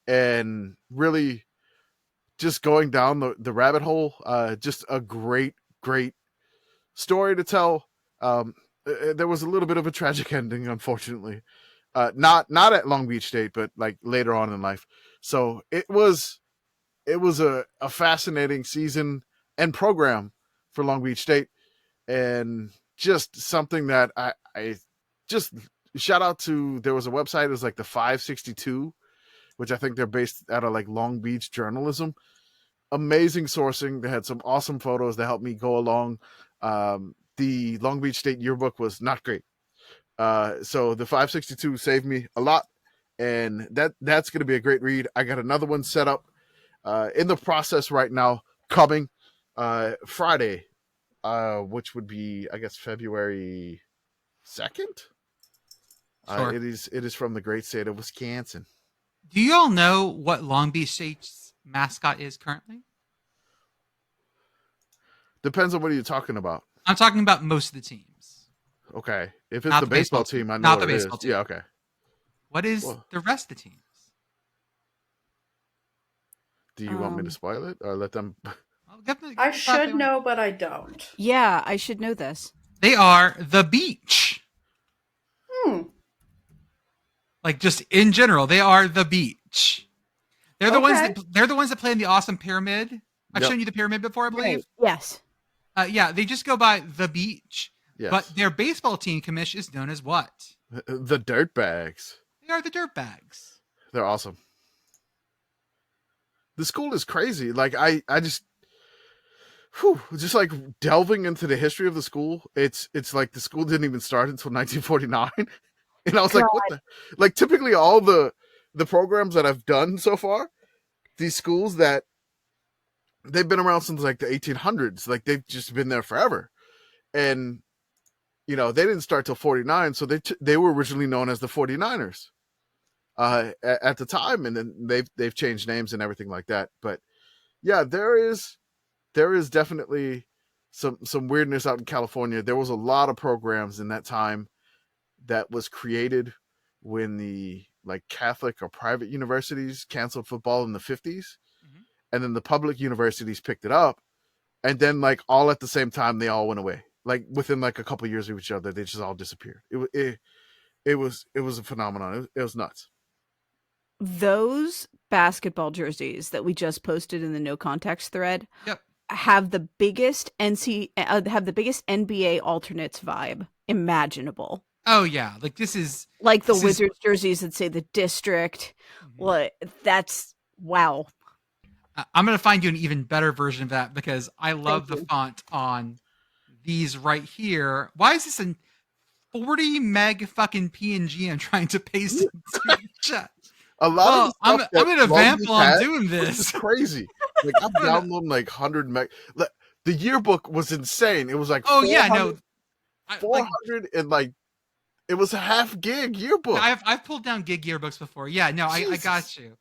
and really just going down the rabbit hole. Just a great story to tell. There was a little bit of a tragic ending, unfortunately. Not at Long Beach State, but like later on in life. So it was a fascinating season and program for Long Beach State, and just something that I just shout out to. There was a website, it was like the 562, which I think they're based out of like Long Beach journalism. Amazing sourcing. They had some awesome photos that helped me go along. The Long Beach State yearbook was not great. So the 562 saved me a lot, and that's going to be a great read. I got another one set up in the process right now, coming Friday, which would be, I guess, February 2nd. Sure. It is from the great state of Wisconsin. Do you all know what Long Beach State's mascot is currently? Depends on what you're talking about. I'm talking about most of the teams. Okay. If it's Not the baseball team, I know not the what it baseball is. team. Yeah, okay. What is the rest of the teams? Do you want me to spoil it or let them? I should know, but I don't. Yeah, I should know this. They are the Beach. Like, just in general, they are the Beach. They're the ones that play in the awesome pyramid. I've shown you the pyramid before, I believe. Right. Yes. Yeah, they just go by the Beach. Yes. But their baseball team, Commish, is known as what? The Dirtbags. They are the Dirtbags. They're awesome. The school is crazy. Like I just like delving into the history of the school. It's like the school didn't even start until 1949. And I was like, what the? Like, typically all the programs that I've done so far, these schools that they've been around since like the 1800s, like they've just been there forever. And, you know, they didn't start till 49. So they were originally known as the 49ers at the time. And then they've changed names and everything like that. But yeah, there is definitely some weirdness out in California. There was a lot of programs in that time that was created when the like Catholic or private universities canceled football in the 50s. Mm-hmm. And then the public universities picked it up. And then like all at the same time, they all went away. Like within like a couple of years of each other, they just all disappeared. It was a phenomenon. It was nuts. Those basketball jerseys that we just posted in the no context thread yep. have the biggest NBA alternates vibe imaginable. Oh yeah, like this is like the Wizards jerseys that say the district. What that's wow. I'm gonna find you an even better version of that because I love the font on these right here. Why is this in 40 meg fucking PNG? I'm trying to paste it into the chat. A lot of I'm gonna vamp while I'm doing this. It's crazy. Like I'm downloading like 100 meg. The yearbook was insane. It was like 400 and like it was a half gig yearbook. I've pulled down gig yearbooks before. Yeah, no, I got you.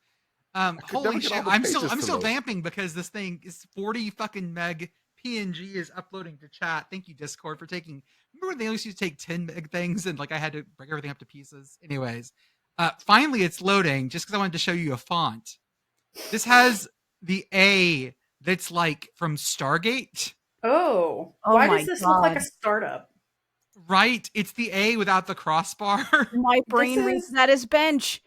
Holy shit! I'm still vamping because this thing is 40 fucking meg PNG is uploading to chat. Thank you, Discord, for taking. Remember when they used to take 10 big things and like I had to break everything up to pieces? Anyways, finally it's loading just because I wanted to show you a font. This has the A that's like from Stargate. Oh, Oh why my does this look like a God. startup? Right? It's the A without the crossbar. My brain reads that as bench.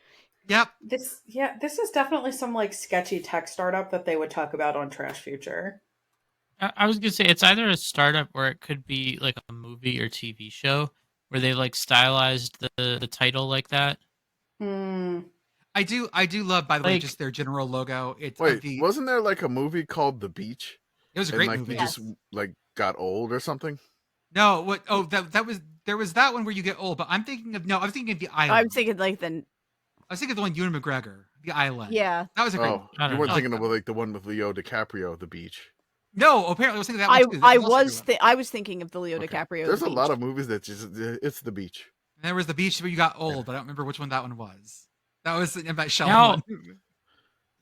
Yep. This is definitely some like sketchy tech startup that they would talk about on Trash Future. I was gonna say it's either a startup or it could be like a movie or TV show where they like stylized the title like that. Hmm. I do love, by the way, Like- just their general logo. It's Wait, the wasn't there like a movie called The Beach? it was a And great like movie. you just like got old or something? No, what? Oh, that was there was that one where you get old, but I'm thinking of I was thinking of the island. I'm thinking like the I was thinking of the one Ewan McGregor, the island. yeah. That was a great. Oh, Movie. I you don't weren't know. thinking of like the one with Leo DiCaprio, The Beach. No, apparently I was thinking of that one too. That also a good one. I was thinking of the Leo Okay. DiCaprio. There's The a lot Beach. of movies that just it's The Beach. And there was the beach where you got old, but I don't remember which one that one was. That was the about Sheldon Now- one.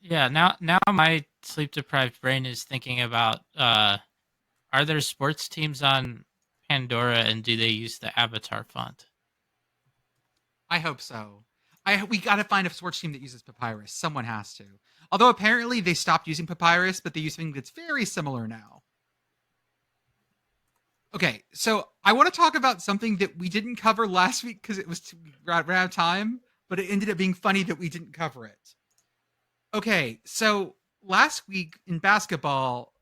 Yeah, now my sleep deprived brain is thinking about are there sports teams on Pandora and do they use the Avatar font? I hope so. We got to find a sports team that uses Papyrus. Someone has to. Although apparently they stopped using Papyrus, but they use something that's very similar now. Okay, so I want to talk about something that we didn't cover last week because it was we ran out of time, but it ended up being funny that we didn't cover it. Okay, so last week in basketball,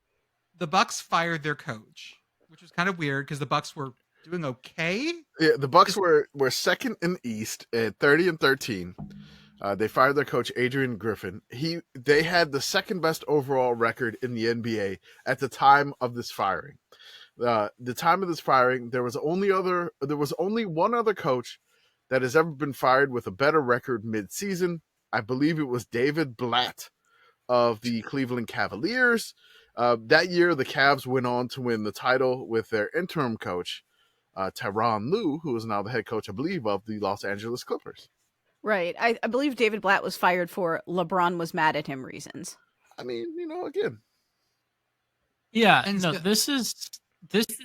the Bucks fired their coach, which was kind of weird because the Bucks were doing okay. Yeah, the Bucks were second in the East at 30-13. They fired their coach Adrian Griffin. They had the second best overall record in the NBA at the time of this firing. The time of this firing, there was only one other coach that has ever been fired with a better record mid-season. I believe it was David Blatt of the Cleveland Cavaliers. That year, the Cavs went on to win the title with their interim coach, Tyronn Lue, who is now the head coach, I believe, of the Los Angeles Clippers. Right. I believe David Blatt was fired for LeBron was mad at him reasons. I mean, again. Yeah, And no, so- this is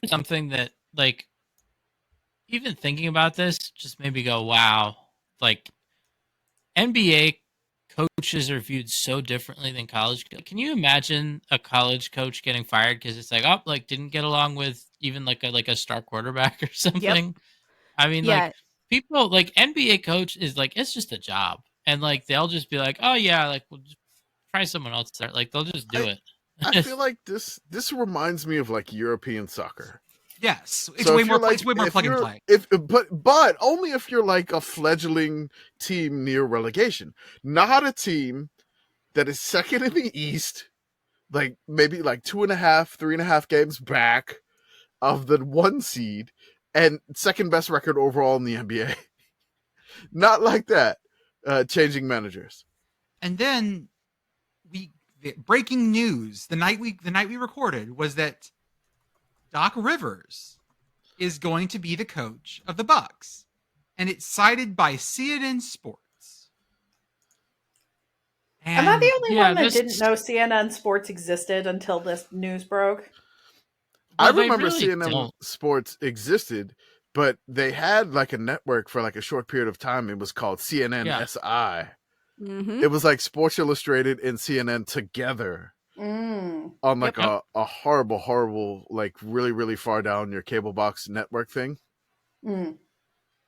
something that like even thinking about this just made me go, wow. Like NBA coaches are viewed so differently than college. Can you imagine a college coach getting fired because it's like, oh, like didn't get along with even like a star quarterback or something? I mean, Yeah. like people like NBA coach is like it's just a job, and like they'll just be like, oh yeah, like we'll just try someone else there. Like they'll just do it. I feel like this reminds me of like European soccer. Yes, it's So way if more. you're like- It's way more if plug and you're- play. But only if you're like a fledgling team near relegation, not a team that is second in the East, like maybe like 2.5, 3.5 games back of the 1 seed and second best record overall in the NBA. Not like that. Changing managers. And then breaking news the night we recorded was that Doc Rivers is going to be the coach of the Bucks, and it's cited by CNN Sports. Am I And the only yeah, one that this- didn't know CNN Sports existed until this news broke? I Well, they remember really CNN don't. Sports existed, but they had like a network for like a short period of time. It was called CNN Yeah. SI. Mm-hmm. It was like Sports Illustrated and CNN together Mm. on like Yep. a horrible, like really, really far down your cable box network thing. Mm.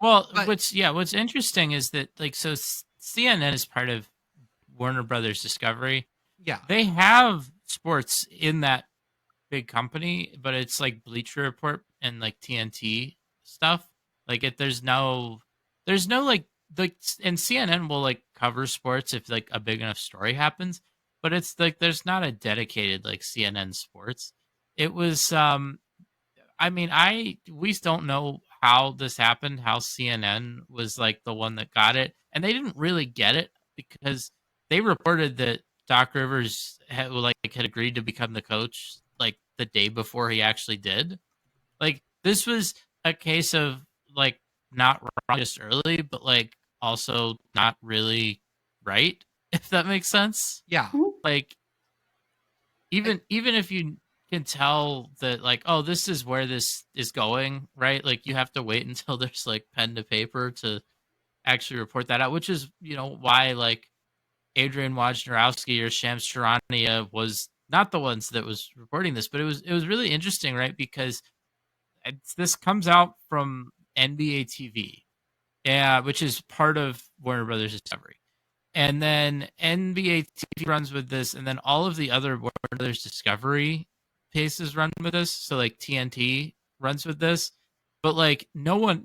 Well, But- what's interesting is that like so CNN is part of Warner Brothers Discovery. yeah, They have sports in that big company, but it's like Bleacher Report and like TNT stuff. Like there's no like and CNN will like cover sports if like a big enough story happens, but it's like there's not a dedicated like CNN Sports. It was I mean, we don't know how this happened, how CNN was like the one that got it, and they didn't really get it because they reported that Doc Rivers had agreed to become the coach like the day before he actually did. Like this was a case of like not wrong just early, but like also not really right, if that makes sense. yeah. Like even if you can tell that like, oh, this is where this is going, right? Like you have to wait until there's like pen to paper to actually report that out, which is, why like Adrian Wojnarowski or Shams Charania was not the ones that was reporting this, but it was really interesting, right? Because this comes out from NBA TV, yeah, which is part of Warner Brothers Discovery. And then NBA TV runs with this, and then all of the other Warner Brothers Discovery pieces run with this. So like TNT runs with this, but like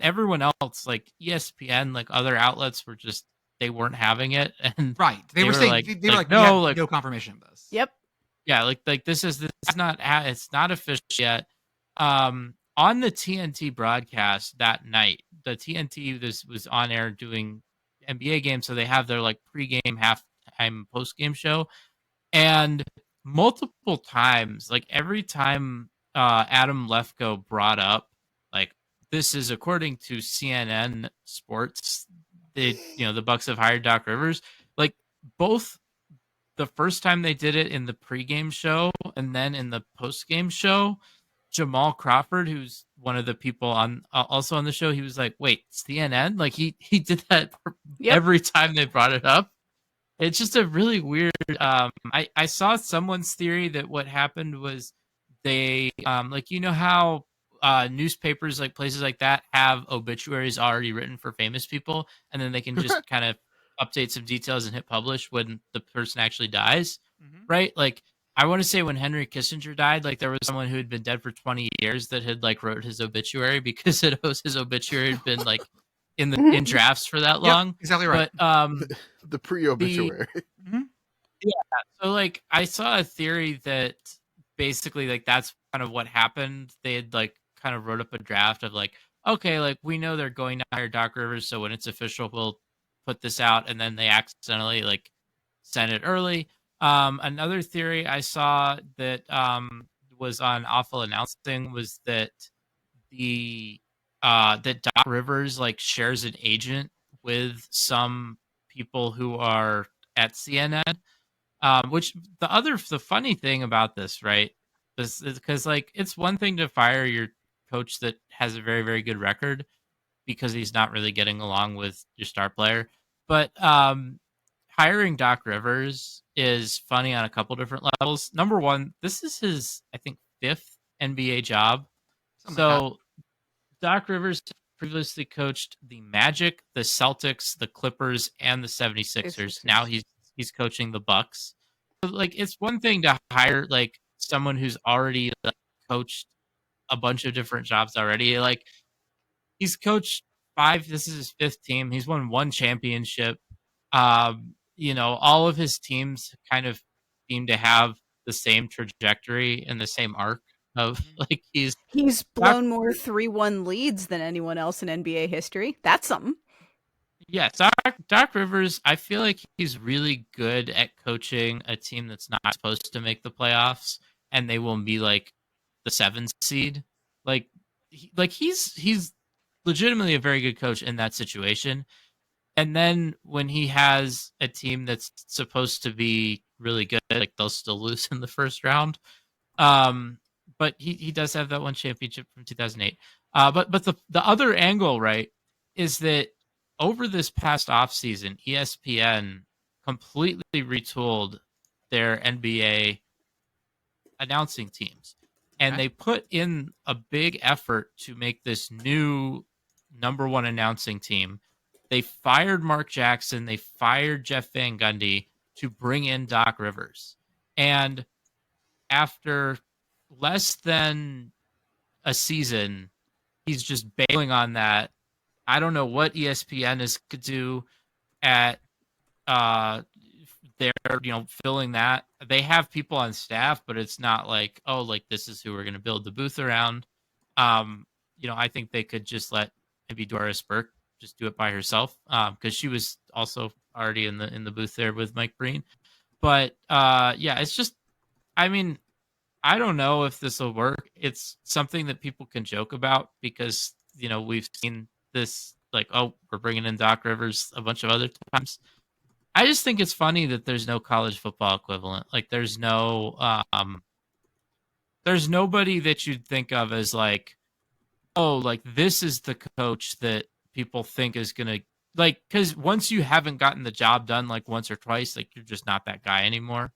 everyone else, like ESPN, like other outlets were just they weren't having it, and Right. They were saying they were like, no, we have like no confirmation of this. Yep. yeah, like this is not it's not official yet. On the TNT broadcast that night, the TNT this was on air doing NBA games, so they have their like pregame, halftime, postgame show, and multiple times, like every time Adam Lefkoe brought up like this is according to CNN Sports, the Bucks have hired Doc Rivers, like both the first time they did it in the pregame show and then in the postgame show, Jamal Crawford, who's one of the people on also on the show, he was like, "Wait, CNN?" Like he did that every time they brought it up. It's just a really weird. I saw someone's theory that what happened was they like how newspapers like places like that have obituaries already written for famous people, and then they can just kind of update some details and hit publish when the person actually dies, right? Like I want to say when Henry Kissinger died, like there was someone who had been dead for 20 years that had like wrote his obituary because his obituary had been like in drafts for that long. Yep, exactly right. But the pre-obituary. Yeah. So like I saw a theory that basically like that's kind of what happened. They had like kind of wrote up a draft of like, okay, like we know they're going to hire Doc Rivers, so when it's official, we'll put this out, and then they accidentally like sent it early. Another theory I saw that was on Awful Announcing was that that Doc Rivers like shares an agent with some people who are at CNN. Which the funny thing about this, right, is because like it's one thing to fire your coach that has a very, very good record because he's not really getting along with your star player, but hiring Doc Rivers is funny on a couple different levels. Number one, this is his, I think, 5th NBA job. Something like So Doc Rivers previously coached the Magic, the Celtics, the Clippers, and the 76ers. Now he's coaching the Bucks. So, like it's one thing to hire like someone who's already like, coached a bunch of different jobs already. Like he's coached 5. This is his 5th team. He's won 1 championship. All of his teams kind of seem to have the same trajectory and the same arc of like he's blown more 3-1 leads than anyone else in NBA history. That's something. Yes, Doc Rivers, I feel like he's really good at coaching a team that's not supposed to make the playoffs, and they will be like the 7th seed. He's legitimately a very good coach in that situation. And then when he has a team that's supposed to be really good, like they'll still lose in the first round. But he does have that one championship from 2008. But the other angle, right, is that over this past offseason, ESPN completely retooled their NBA announcing teams. And they put in a big effort to make this new number 1 announcing team. They fired Mark Jackson. They fired Jeff Van Gundy to bring in Doc Rivers. And after less than a season, he's just bailing on that. I don't know what ESPN is could do at they're filling that. They have people on staff, but it's not like, oh, like this is who we're going to build the booth around. I think they could just let maybe Doris Burke just do it by herself because she was also already in the booth there with Mike Breen. But it's just, I mean, I don't know if this will work. It's something that people can joke about because we've seen this like, oh, we're bringing in Doc Rivers a bunch of other times. I just think it's funny that there's no college football equivalent. Like there's no there's nobody that you'd think of as like, oh, like this is the coach that people think is gonna like, because once you haven't gotten the job done like once or twice, like you're just not that guy anymore.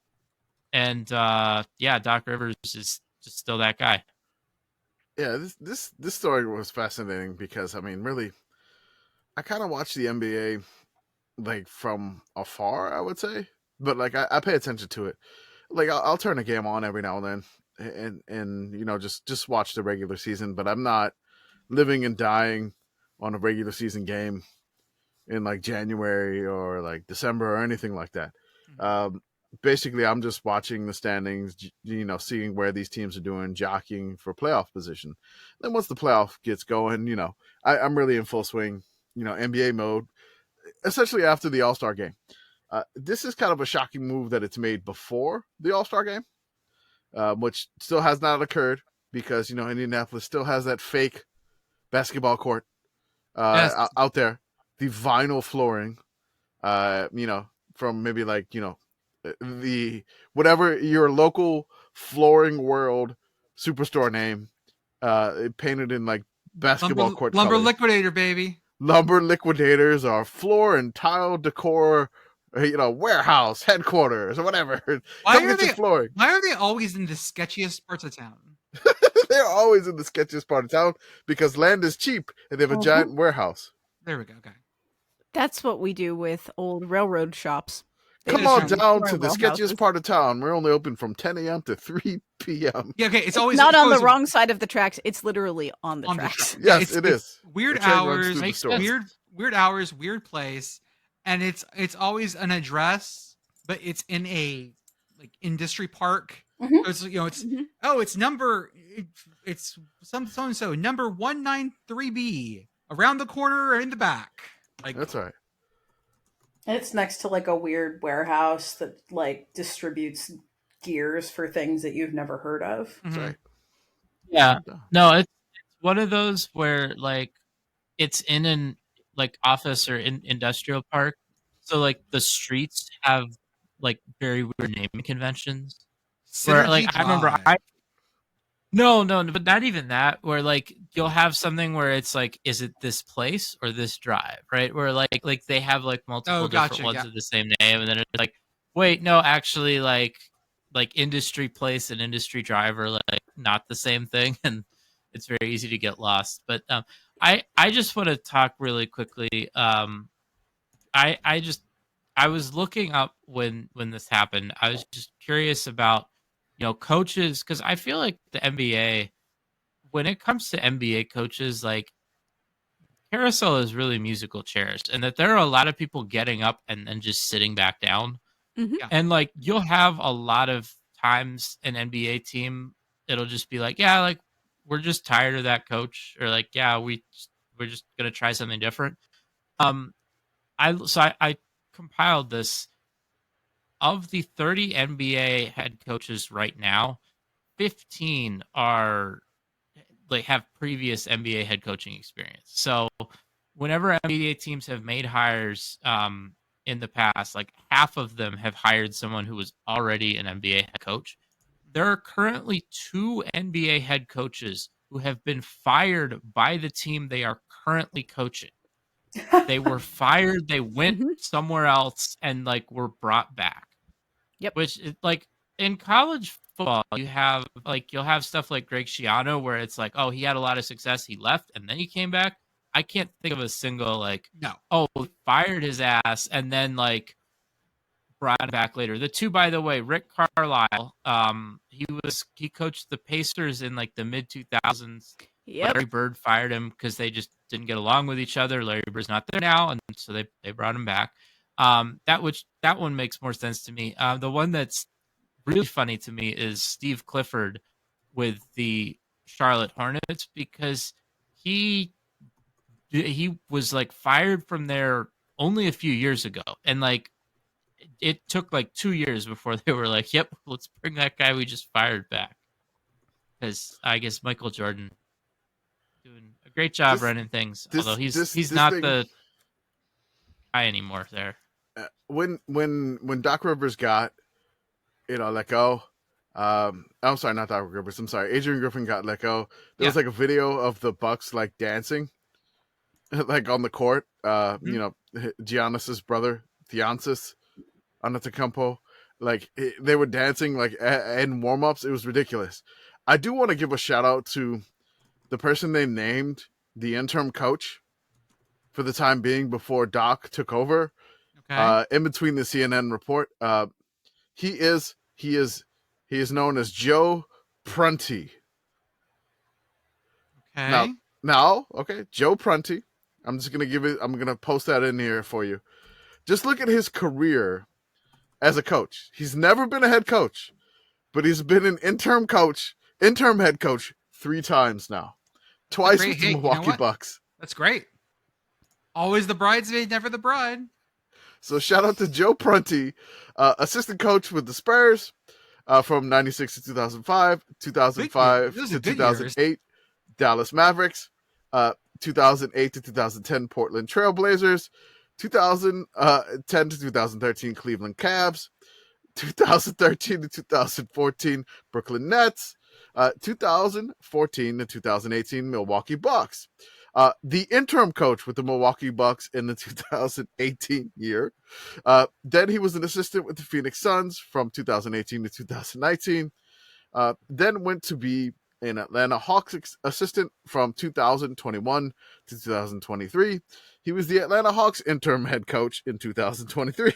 And yeah, Doc Rivers is just still that guy. Yeah, this story was fascinating because I mean, really, I kind of watch the NBA like from afar, I would say, but like I pay attention to it. Like I'll turn a game on every now and then, and you know just watch the regular season. But I'm not living and dying on a regular season game in like January or like December or anything like that. Basically, I'm just watching the standings, you know, seeing where these teams are doing, jockeying for playoff position. Then once the playoff gets going, you know, I'm really in full swing, you know, NBA mode, essentially after the All-Star game. This is kind of a shocking move that it's made before the All-Star game, which still has not occurred because, you know, Indianapolis still has that fake basketball court Yes. out there, the vinyl flooring, you know, from maybe like, you know, the whatever your local flooring world superstore name, painted in like basketball court Lumber colors. Liquidator, baby. Lumber Liquidators are floor and tile decor, you know, warehouse headquarters or whatever. Why Come are get your they? flooring. Why are they always in the sketchiest parts of town? They're always in the sketchiest part of town because land is cheap and they have a giant warehouse. There we go. Okay. That's what we do with old railroad shops. Come just on turn down into to the warehouses. sketchiest part of town. We're only open from 10 a.m. to 3 p.m. Yeah. Okay. It's It's always not it's on the always wrong side of the tracks. It's literally on the on the tracks. track. Yes, it's, it it's is. Weird The train runs hours. through the Makes store. sense. Weird hours. Weird place, and it's always an address, but it's in a like industry park. Mhm. So it's it's Mhm. it's number it's some so and so number 193B around the corner or in the back. Like That's right. And it's next to like a weird warehouse that like distributes gears for things that you've never heard of. That's mhm. right. Yeah. No, it's one of those where like it's in an like office or in industrial park. So like the streets have like very weird naming conventions. Where like Synergy I remember Drive. no, but not even that. Where like you'll have something where it's like, is it this place or this drive, right? Where like they have like multiple different Gotcha, ones yeah. of the same name, and then it's like, wait, no, actually, like industry place and industry drive are like not the same thing, and it's very easy to get lost. But I just want to talk really quickly. I just I was looking up when this happened. I was just curious about coaches, because I feel like the NBA, when it comes to NBA coaches, like carousel is really musical chairs, and that there are a lot of people getting up and then just sitting back down. Mhm. Yeah. And like you'll have a lot of times an NBA team, it'll just be like, yeah, like we're just tired of that coach, or like, yeah, we're just gonna try something different. I compiled this. Of the 30 NBA head coaches right now, 15 are like have previous NBA head coaching experience. So whenever NBA teams have made hires in the past, like half of them have hired someone who was already an NBA head coach. There are currently 2 NBA head coaches who have been fired by the team they are currently coaching. They were fired, they went Mhm. somewhere else, and like were brought back. Yep. Which is like in college football, you'll have stuff like Greg Schiano where it's like, oh, he had a lot of success, he left, and then he came back. I can't think of a single like, No. oh, fired his ass and then like brought him back later. The 2, by the way, Rick Carlisle, he coached the Pacers in like the mid 2000s. Yep. Larry Bird fired him because they just didn't get along with each other. Larry Bird's not there now, and so they brought him back. That one makes more sense to me. The one that's really funny to me is Steve Clifford with the Charlotte Hornets, because he was like fired from there only a few years ago, and like it took like 2 years before they were like, yep, let's bring that guy we just fired back, because I guess Michael Jordan doing a great job running things, although he's not the guy anymore there. When Doc Rivers got let go, I'm sorry, not Doc Rivers. I'm sorry, Adrian Griffin got let go. There was like a video of the Bucks like dancing, like on the court. You know, Giannis's brother, Giannis Antetokounmpo, like they were dancing like in warm-ups. It was ridiculous. I do want to give a shout out to the person they named the interim coach for the time being before Doc took over. Okay. In between the CNN report, he is known as Joe Prunty. Okay. Now, okay, Joe Prunty. I'm gonna post that in here for you. Just look at his career as a coach. He's never been a head coach, but he's been an interim head coach 3 times now. Twice with the Milwaukee Bucks. That's great. Always the bridesmaid, never the bride. So shout out to Joe Prunty, assistant coach with the Spurs from 96 to 2005, 2005 to 2008, Dallas Mavericks, 2008 to 2010, Portland Trailblazers, 2010 to 2013, Cleveland Cavs, 2013 to 2014, Brooklyn Nets, 2014 to 2018, Milwaukee Bucks. The interim coach with the Milwaukee Bucks in the 2018 year. Then he was an assistant with the Phoenix Suns from 2018 to 2019. Then went to be an Atlanta Hawks assistant from 2021 to 2023. He was the Atlanta Hawks interim head coach in 2023.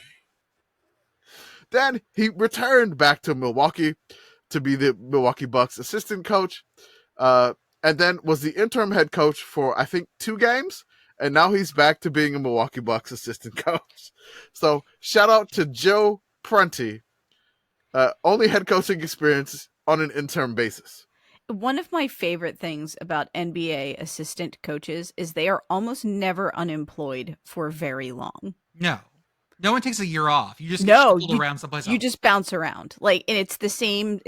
Then he returned back to Milwaukee to be the Milwaukee Bucks assistant coach. And then was the interim head coach for, I think, 2 games. And now he's back to being a Milwaukee Bucks assistant coach. So shout out to Joe Prunty. Only head coaching experience on an interim basis. One of my favorite things about NBA assistant coaches is they are almost never unemployed for very long. No one takes a year off. You just get around someplace else. You just bounce around. Like, and it's the same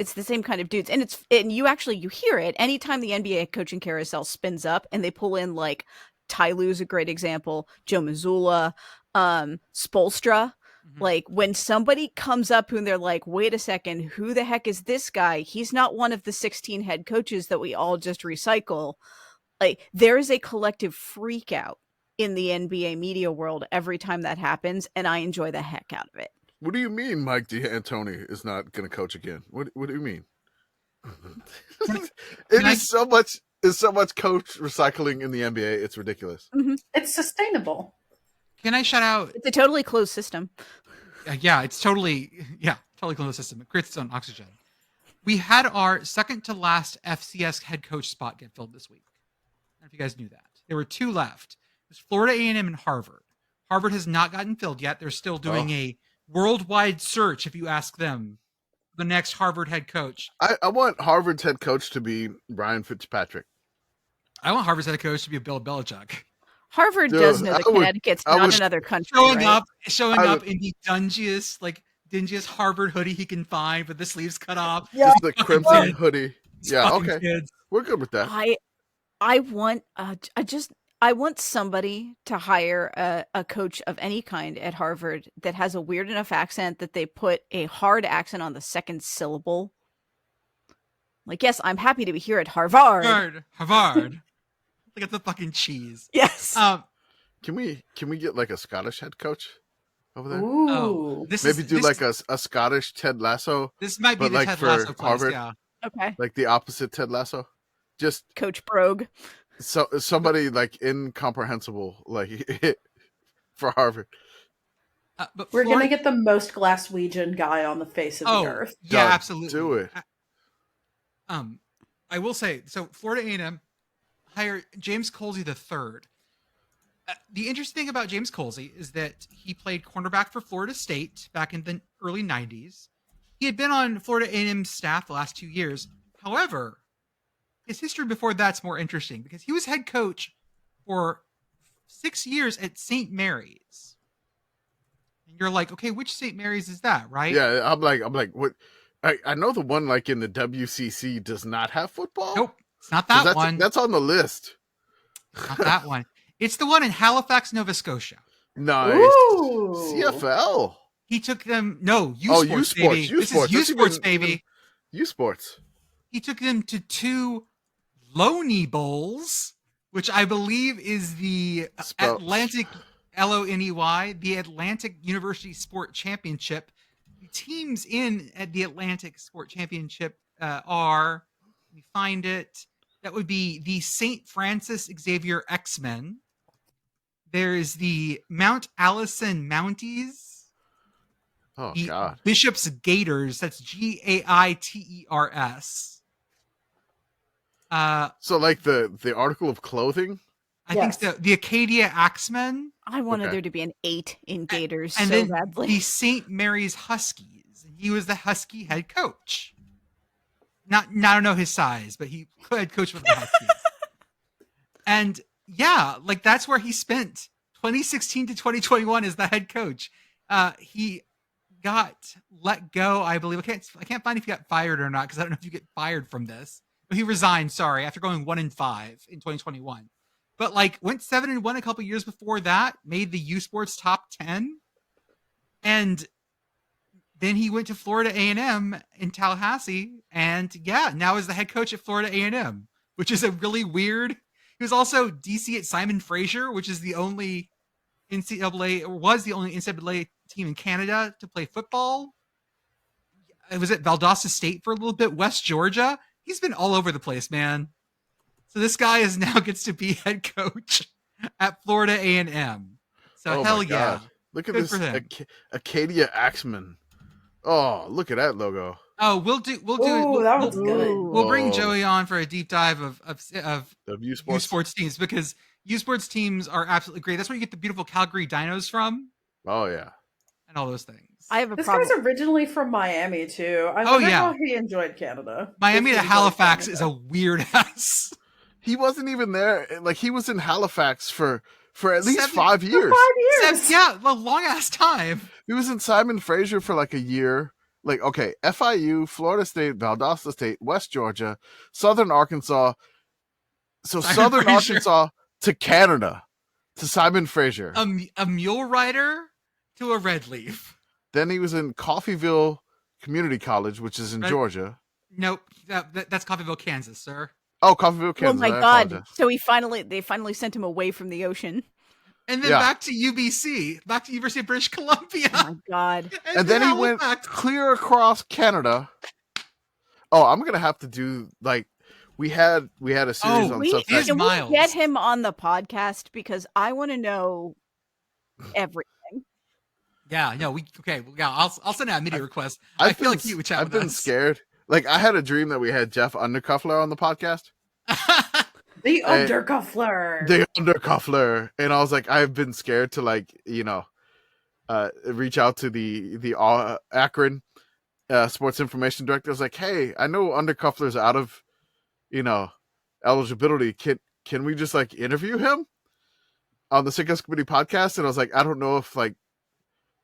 kind of dudes. And you hear it anytime the NBA coaching carousel spins up and they pull in like Ty Lue's a great example, Joe Mazzulla, Spoelstra. Mm-hmm. Like when somebody comes up and they're like, wait a second, who the heck is this guy? He's not one of the 16 head coaches that we all just recycle. Like there is a collective freak out in the NBA media world every time that happens, and I enjoy the heck out of it. What do you mean Mike D'Antoni is not going to coach again? What do you mean? Is so much coach recycling in the NBA. It's ridiculous. Mm-hmm. It's sustainable. Can I shout out? It's a totally closed system. Yeah, it's totally closed system. It creates its own oxygen. We had our second to last FCS head coach spot get filled this week. I don't know if you guys knew that. There were 2 left. It was Florida A&M and Harvard. Harvard has not gotten filled yet. They're still doing a worldwide search, if you ask them, the next Harvard head coach. I want Harvard's head coach to be Ryan Fitzpatrick. I want Harvard's head coach to be Bill Belichick. Harvard does know that Connecticut's not another country. Showing up in the dingiest Harvard hoodie he can find with the sleeves cut off. Yeah. Just the crimson hoodie. Yeah, okay. Kids. We're good with that. I want somebody to hire a coach of any kind at Harvard that has a weird enough accent that they put a hard accent on the second syllable. Like, yes, I'm happy to be here at Harvard. Harvard. Look at the fucking cheese. Yes. Can we get like a Scottish head coach over there? Ooh. A Scottish Ted Lasso. This might be the like Ted for Lasso place, Harvard. Yeah. Okay. Like the opposite Ted Lasso. Just Coach Brogue. So somebody like incomprehensible like for Harvard. But We're gonna get the most Glaswegian guy on the face of the earth. Yeah, absolutely. Do it. I will say, so Florida A&M hired James Colsey III. The interesting thing about James Colsey is that he played cornerback for Florida State back in the early 90s. He had been on Florida A&M's staff the last 2 years. However, his history before that's more interesting because he was head coach for 6 years at St. Mary's. And you're like, okay, which St. Mary's is that, right? Yeah, I'm like, what? I know the one like in the WCC does not have football. Nope, it's not that one. That's on the list. Not that one. It's the one in Halifax, Nova Scotia. Nice. Ooh. CFL. He took them. No, U Sports, baby. U Sports. This is U Sports, baby. U Sports. He took them to 2 Loney Bowls, which I believe is the Atlantic LONEY, the Atlantic University Sport Championship. The teams in at the Atlantic Sport Championship are, let me find it. That would be the St. Francis Xavier X-Men. There's the Mount Allison Mounties. Oh, the God. Bishop's Gators. That's GAITERS. So like the article of clothing? I think so. The Acadia Axemen. I wanted Okay. there to be an 8 in Gators And so then badly. the St. Mary's Huskies. He was the Husky head coach. I don't know his size, but he head coach with the Huskies. And yeah, like that's where he spent 2016 to 2021 as the head coach. He got let go, I believe. I can't find if he got fired or not, because I don't know if you get fired from this. He resigned, sorry, after going 1-5 in 2021. But like went 7-1 a couple years before that, made the U Sports top 10. And then he went to Florida A&M in Tallahassee, and yeah, now is the head coach at Florida A&M, which is a really weird. He was also DC at Simon Fraser, which is the only NCAA, or was the only NCAA team in Canada to play football. It was at Valdosta State for a little bit, West Georgia. He's been all over the place, man. So this guy now gets to be head coach at Florida A&M. So hell yeah. Look at Good this for him. Acadia Axeman. Oh, look at that logo. Oh, we'll do. Ooh, that was good. We'll bring Oh. Joey on for a deep dive of U U Sports. Sports teams, because U Sports teams are absolutely great. That's where you get the beautiful Calgary Dinos from Oh yeah. and all those things. I have a This problem. guy's originally from Miami too. I Oh, wonder yeah. how he enjoyed Canada. Miami If to he enjoyed Halifax Canada. is a weird ass. He wasn't even there. Like he was in Halifax for at least 7 5 years. 5 years. Yeah, a long ass time. He was in Simon Fraser for like a year. Like, okay, FIU, Florida State, Valdosta State, West Georgia, Southern Arkansas. So Simon Southern Fraser. Arkansas to Canada, to Simon Fraser. A mule rider to a red leaf. Then he was in Coffeyville Community College, which is in Right. Georgia. Nope, that's Coffeyville, Kansas, sir. Oh, Coffeyville, Oh Kansas. my I god! apologize. So they finally sent him away from the ocean. And then Yeah. back to UBC, back to University of British Columbia. Oh my god! And then he went Halifax. clear across Canada. Oh, I'm gonna have to do like we had a series Oh, on We, Substack. Substack. can Miles. we get him on the podcast, because I want to know everything. Yeah, no, I'll send out a media request. I feel like he would chat I've with been us. scared. Like I had a dream that we had Jeff Undercuffler on the podcast. The I- undercuffler. The Undercuffler, and I was like, I've been scared to like reach out to the Akron sports information director. I was like, hey, I know Undercuffler's out of eligibility. Can we just like interview him on the Sickos Committee podcast? And I was like, I don't know if like,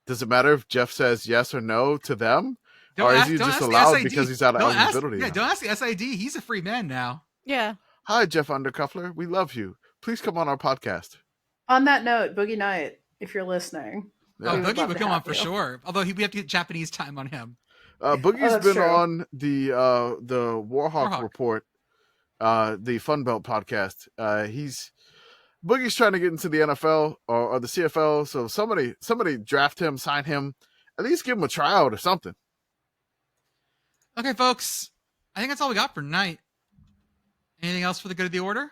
does it matter if Jeff says yes or no to them? Or is he don't just ask the allowed SID. because he's out of Don't ask- eligibility? Yeah, now? don't ask the SID. He's a free man now. Yeah. Hi, Jeff Undercuffler. We love you. Please come on our podcast. On that note, Boogie Night, if you're listening. Yeah. Oh, We would Boogie love would to come on have for you. sure. Although we have to get Japanese time on him. Boogie's that's been true. on the Warhawk Warhawk. Report, the Fun Belt podcast. Boogie's trying to get into the NFL or the CFL. So somebody draft him, sign him, at least give him a tryout or something. Okay, folks. I think that's all we got for tonight. Anything else for the good of the order?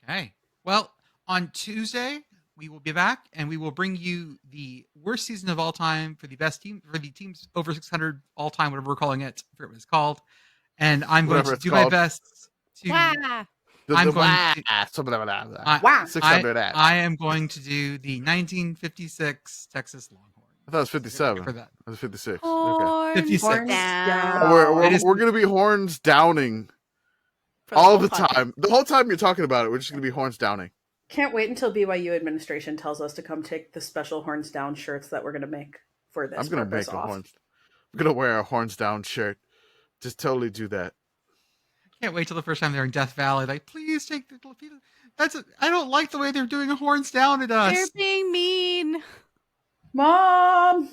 Okay. Well, on Tuesday, we will be back and we will bring you the worst season of all time for the best team, for the teams over 600 all time, whatever we're calling it. I forget what it's called. And I'm going Whatever to it's do my called. best to. Wah! I'm going to- Wow. 600 at. I am going to do the 1956 Texas Longhorns. I thought it was 57. For that. It was 56. Okay. Horns 56. Horns down. down. We're It is- going to be horns downing For all whole the podcast. time. The whole time you're talking about it, we're just going to be horns downing. Can't wait until BYU administration tells us to come take the special horns down shirts that we're going to make for this. I'm going to purpose make a off. horns. I'm going to wear a horns down shirt. Just totally do that. Can't wait till the first time they're in Death Valley. Like, please take the. I don't like the way they're doing horns down at They're us. being mean. Mom!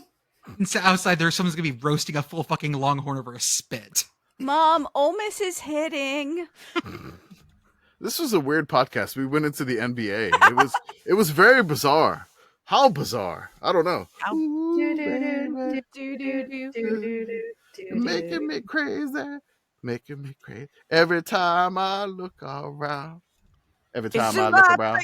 And so outside there, someone's gonna be roasting a full fucking longhorn over a spit. Mom, Ole Miss is hitting. This was a weird podcast. We went into the NBA. It was very bizarre. How bizarre? I don't know. Making me crazy. Making me crazy. Every time I look around. Every time I look around.